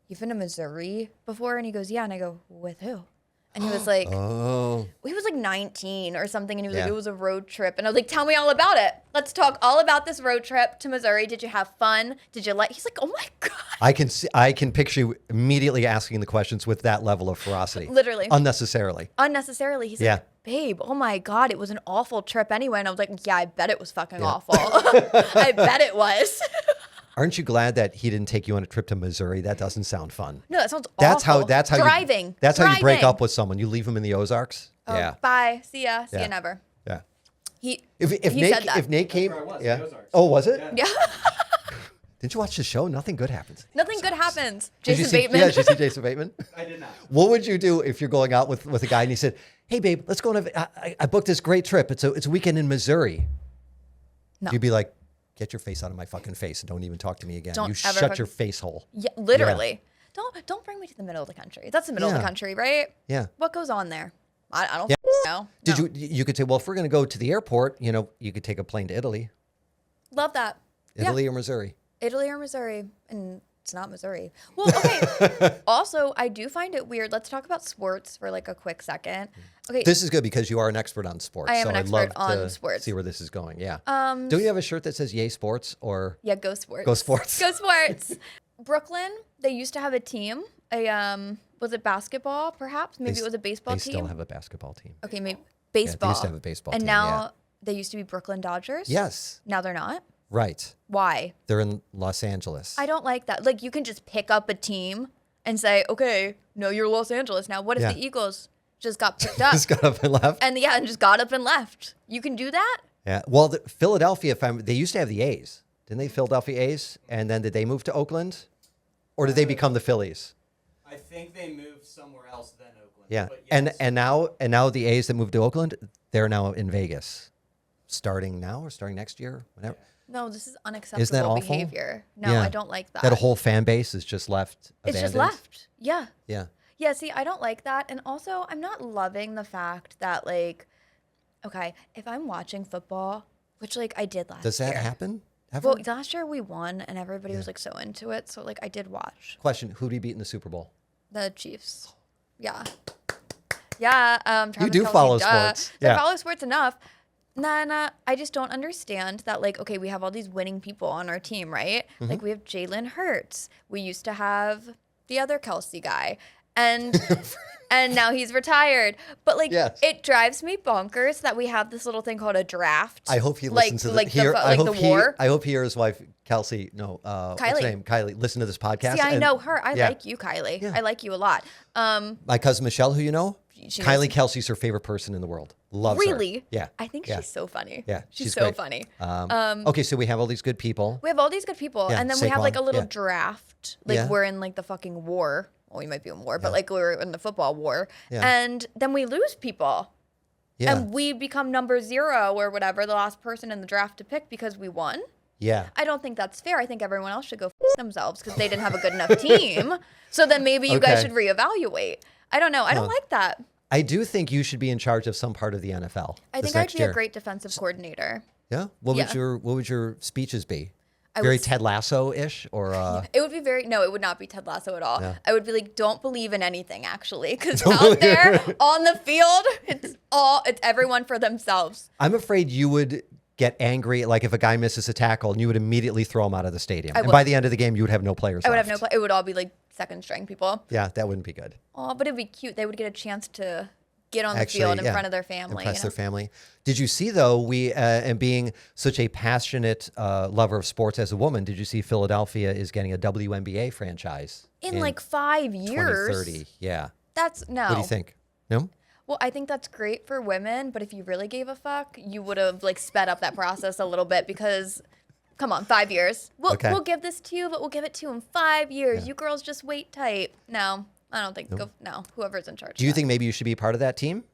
"You've been to Missouri before?" And he goes, "Yeah." And I go, "With who?" And he was like, Oh, he was like 19 or something. And he was like, Yeah. it was a road trip. And I was like, tell me all about it. Let's talk all about this road trip to Missouri. Did you have fun? Did you like? He's like, oh my God. I can picture you immediately asking the questions with that level of ferocity. Literally. Unnecessarily. Unnecessarily. He's Yeah. like, babe, oh my God, it was an awful trip anyway. And I was like, yeah, I bet it was fucking awful. I bet it was. Aren't you glad that he didn't take you on a trip to Missouri? That doesn't sound fun. No, that sounds That's awful. how driving. That's how you break Driving. up with someone. You leave them in the Ozarks. Oh, Yeah. Bye. See ya. See Yeah. ya never. Yeah. He If he Nate said that. if Nate came, where I was, yeah. the Ozarks. Oh, was it? yeah. Didn't you watch the show? Nothing good happens. Nothing good happens. Did you Jason see- Bateman. Yeah, did you see Jason Bateman? I did not. What would you do if you're going out with a guy and he said, "Hey, babe, let's go on I booked this great trip. It's a weekend in Missouri." No. You'd be like, "Get your face out of my fucking face and don't even talk to me again. Don't You ever shut fucking- your face hole." Yeah, literally. Don't bring me to the middle of the country. That's the middle of Yeah. the country, right? Yeah. What goes on there? I don't Yeah. know. Did No. you could say, "Well, if we're going to go to the airport, you could take a plane to Italy, Love that. Italy or Missouri." Italy or Missouri, and it's not Missouri. Well, okay. Also, I do find it weird. Let's talk about sports for like a quick second. Okay. This is good because you are an expert on sports. I am so an I'd expert love to on sports. see where this is going. Yeah. Um, Don't you have a shirt that says "Yay Sports" or yeah, go sports. Go Sports? Go sports. Brooklyn, they used to have a team. Was it basketball? Perhaps maybe it was a baseball They team. still have a basketball team. Okay, maybe they baseball. used to have a baseball and team, now yeah. they used to be Brooklyn Dodgers. Yes. Now they're not. Right. Why? They're in Los Angeles. I don't like that. Like you can just pick up a team and say, okay, no, you're Los Angeles now. What if Yeah. the Eagles just got picked up Just got up and left. and just got up and left? You can do that? Yeah. Well, Philadelphia, they used to have the A's. Didn't they? Philadelphia A's? And then did they move to Oakland? Or did they become the Phillies? I think they moved somewhere else than Oakland. Yeah. But yes. And now the A's that moved to Oakland, they're now in Vegas. Starting now or starting next year? Whatever. No, this is unacceptable Isn't that awful? behavior. No, Yeah. I don't like that. That whole fan base is just left it's abandoned. just left. Yeah. Yeah. Yeah, see, I don't like that. And also, I'm not loving the fact that, like, okay, if I'm watching football, which, like, I did last Does that year. happen ever? Well, last year we won, and everybody was, like, so into it. So, like, I did watch Question, who do you beat in the Super Bowl? the Chiefs. Yeah. Yeah. Travis do Kelce, follow duh. sports. So I Yeah. follow sports enough. Then I just don't understand that, like, okay, we have all these winning people on our team, right? Mm-hmm. Like, we have Jalen Hurts. We used to have the other Kelsey guy. And and now he's retired. But, like, Yes. it drives me bonkers that we have this little thing called a draft. I hope he like, listens to like the the war. I hope he or his wife Kelsey, what's her Kylie. name? Kylie, listen to this podcast. See, I and- know her. I yeah. like you, Kylie. Yeah. I like you a lot. My cousin Michelle, who you know, She Kylie knows- Kelsey's her favorite person in the world. Loves her. Really? Yeah. I think Yeah. she's so funny. Yeah, She's she's so great. funny. Okay, so we have all these good people. We have all these good people, Yeah, and then we have like a Saquon, little yeah. draft. Like Yeah. we're in like the fucking war. Well, we might be in war, but Yeah. like we're in the football war. Yeah. And then we lose people. Yeah. And we become number 0 or whatever, the last person in the draft to pick because we won. Yeah. I don't think that's fair. I think everyone else should go themselves because they didn't have a good enough team. So then maybe you guys Okay. should reevaluate. I don't know. I don't like that. I do think you should be in charge of some part of the NFL. I this think I'd next be year. a great defensive coordinator. Yeah. What Yeah. would your speeches be? I Very would- Ted Lasso-ish, or It would be no, it would not be Ted Lasso at all. Yeah. I would be like, don't believe in anything actually. Because out there on the field, it's everyone for themselves. I'm afraid you would get angry, like if a guy misses a tackle, and you would immediately throw him out of the stadium. And would. by the end of the game, you would have no players I would left. have no. It would all be like second string people. Yeah, that wouldn't be good. Oh, but it'd be cute. They would get a chance to get on the Actually, field in yeah, front of their family. Impress their family. Did you see, though, and being such a passionate lover of sports as a woman, did you see Philadelphia is getting a WNBA franchise? In like 5 years. 2030, yeah. That's no. What do you think? No? Well, I think that's great for women, but if you really gave a fuck, you would have like sped up that process a little bit because, come on, 5 years. Okay. We'll give this to you, but we'll give it to you in 5 years. You girls just wait tight. No, I don't think. No, whoever's in charge. Do you think maybe you should be part of that team?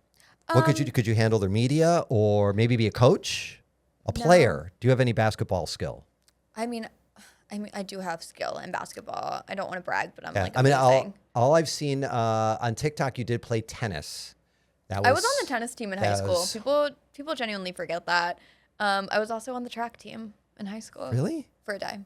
What could you handle their media, or maybe be a coach, a player? Do you have any basketball skill? I mean, I do have skill in basketball. I don't want to brag, but I'm Yeah. like I mean, amazing. all I've seen on TikTok, you did play tennis. I was on the tennis team in high that school. was- People genuinely forget that. I was also on the track team in high school. Really? For a day.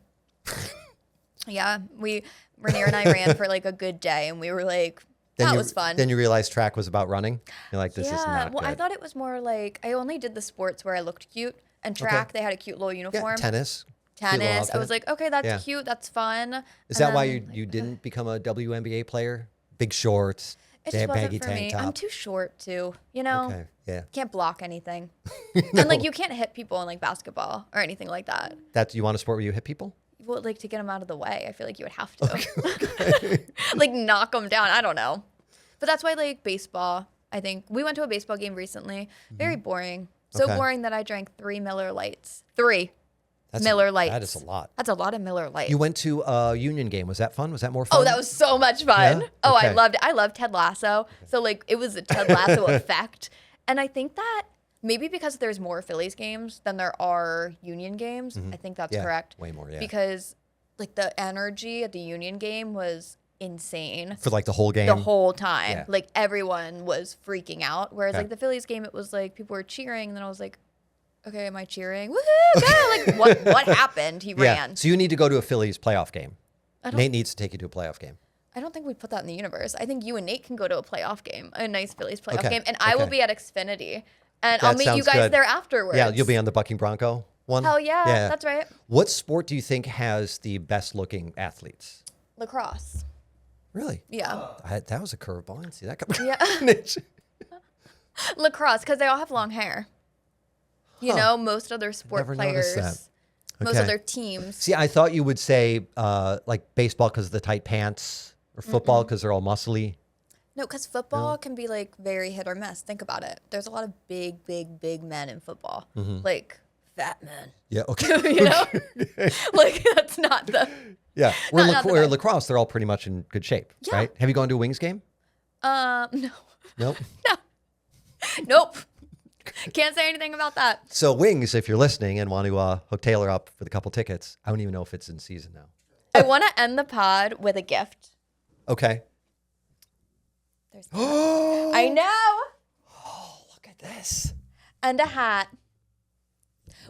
Yeah, Rainier and I ran for like a good day, and we were like, that was fun. Then you realized track was about running. You're like, this is Yeah, not well, good. I thought it was more like I only did the sports where I looked cute, and track they had a cute little yeah, uniform. tennis. Cute little Tennis. I was outfit. like, okay, that's Yeah. cute, that's fun. Is And that why then, you didn't become a WNBA player? Big shorts, It just baggy wasn't for tank me. top. I'm too short too. You know, Okay, yeah. can't block anything, and like you can't hit people in like basketball or anything like that. That's you want a sport where you hit people? Well, like to get them out of the way, I feel like you would have to, like knock them down. I don't know, but that's why like baseball. I think we went to a baseball game recently. Very boring. So Okay. boring that I drank 3 Miller Lights. 3 That's Miller Lights. That is a lot. That's a lot of Miller Lights. You went to a Union game. Was that fun? Was that more fun? Oh, that was so much fun. Yeah? Oh, Okay. I loved it. I love Ted Lasso. So like it was a Ted Lasso effect. And I think that maybe because there's more Phillies games than there are Union games. I think that's Mm-hmm. Yeah, correct. way more, yeah. Because like the energy at the Union game was insane For like the whole game? the whole time. Yeah. Like everyone was freaking out. Whereas Okay. like the Phillies game, it was like people were cheering. And then I was like, okay, am I cheering? Woohoo! Yeah, like what happened? He Yeah. ran. So you need to go to a Phillies playoff game. I don't- Nate needs to take you to a playoff game. I don't think we put that in the universe. I think you and Nate can go to a playoff game, a nice Phillies playoff Okay, game, and I will okay. be at Xfinity, and I'll That meet you sounds guys good. there afterwards. Yeah, you'll be on the Bucking Bronco one. Hell yeah, that's right. What sport do you think has the best looking athletes? Lacrosse. Really? Yeah, That was a curveball. I didn't see that coming. yeah. Lacrosse, because they all have long hair. You Huh. know, most other sport Never noticed players, that. most Okay. other teams. See, I thought you would say like baseball because of the tight pants, or football because they're all muscly. No, because football can be like very hit or miss. Think about it. There's a lot of big men in football, like fat men. Yeah. Okay. You know, like that's not the. Yeah. Where Not the where best. lacrosse, they're all pretty much in good shape, Yeah. right? Have you gone to a Wings game? No, Nope. nope. Can't say anything about that. So Wings, if you're listening and want to hook Taylor up with a couple tickets, I don't even know if it's in season now. I want to end the pod with a gift. Okay. There's I know. Look at this. And a hat.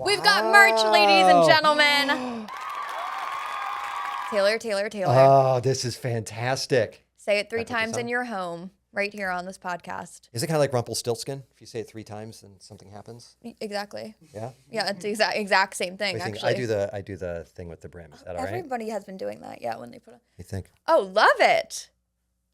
We've got merch, ladies and gentlemen. Taylor. Oh, this is fantastic. Say it 3 Can I put times this in on? your home, right here on this podcast. Is it kind of like Rumpelstiltskin? If you say it 3 times, then something happens. Exactly. Yeah. Yeah, it's the exact same thing, I think actually. I do the thing with the brim. Is that all right? Everybody has been doing that, yeah, when they put it. You think? Oh, love it.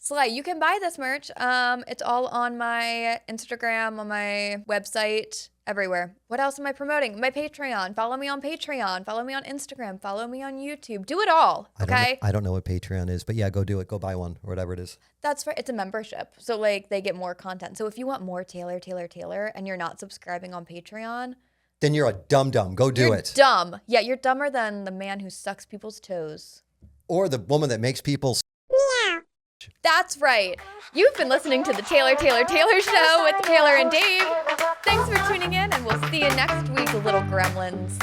Slay, you can buy this merch. It's all on my Instagram, on my website, everywhere. What else am I promoting? My Patreon. Follow me on Patreon. Follow me on Instagram. Follow me on YouTube. Do it all, okay? I don't know what Patreon is, but yeah, go do it. Go buy one or whatever it is. That's right. It's a membership. So like they get more content. So if you want more Taylor, and you're not subscribing on Patreon, Then you're a dum-dum. Go do you're it. dumb. Yeah, you're dumber than the man who sucks people's toes. Or the woman that makes people. That's right. You've been listening to the Taylor Show with Taylor and Dave. Thanks for tuning in, and we'll see you next week, little gremlins.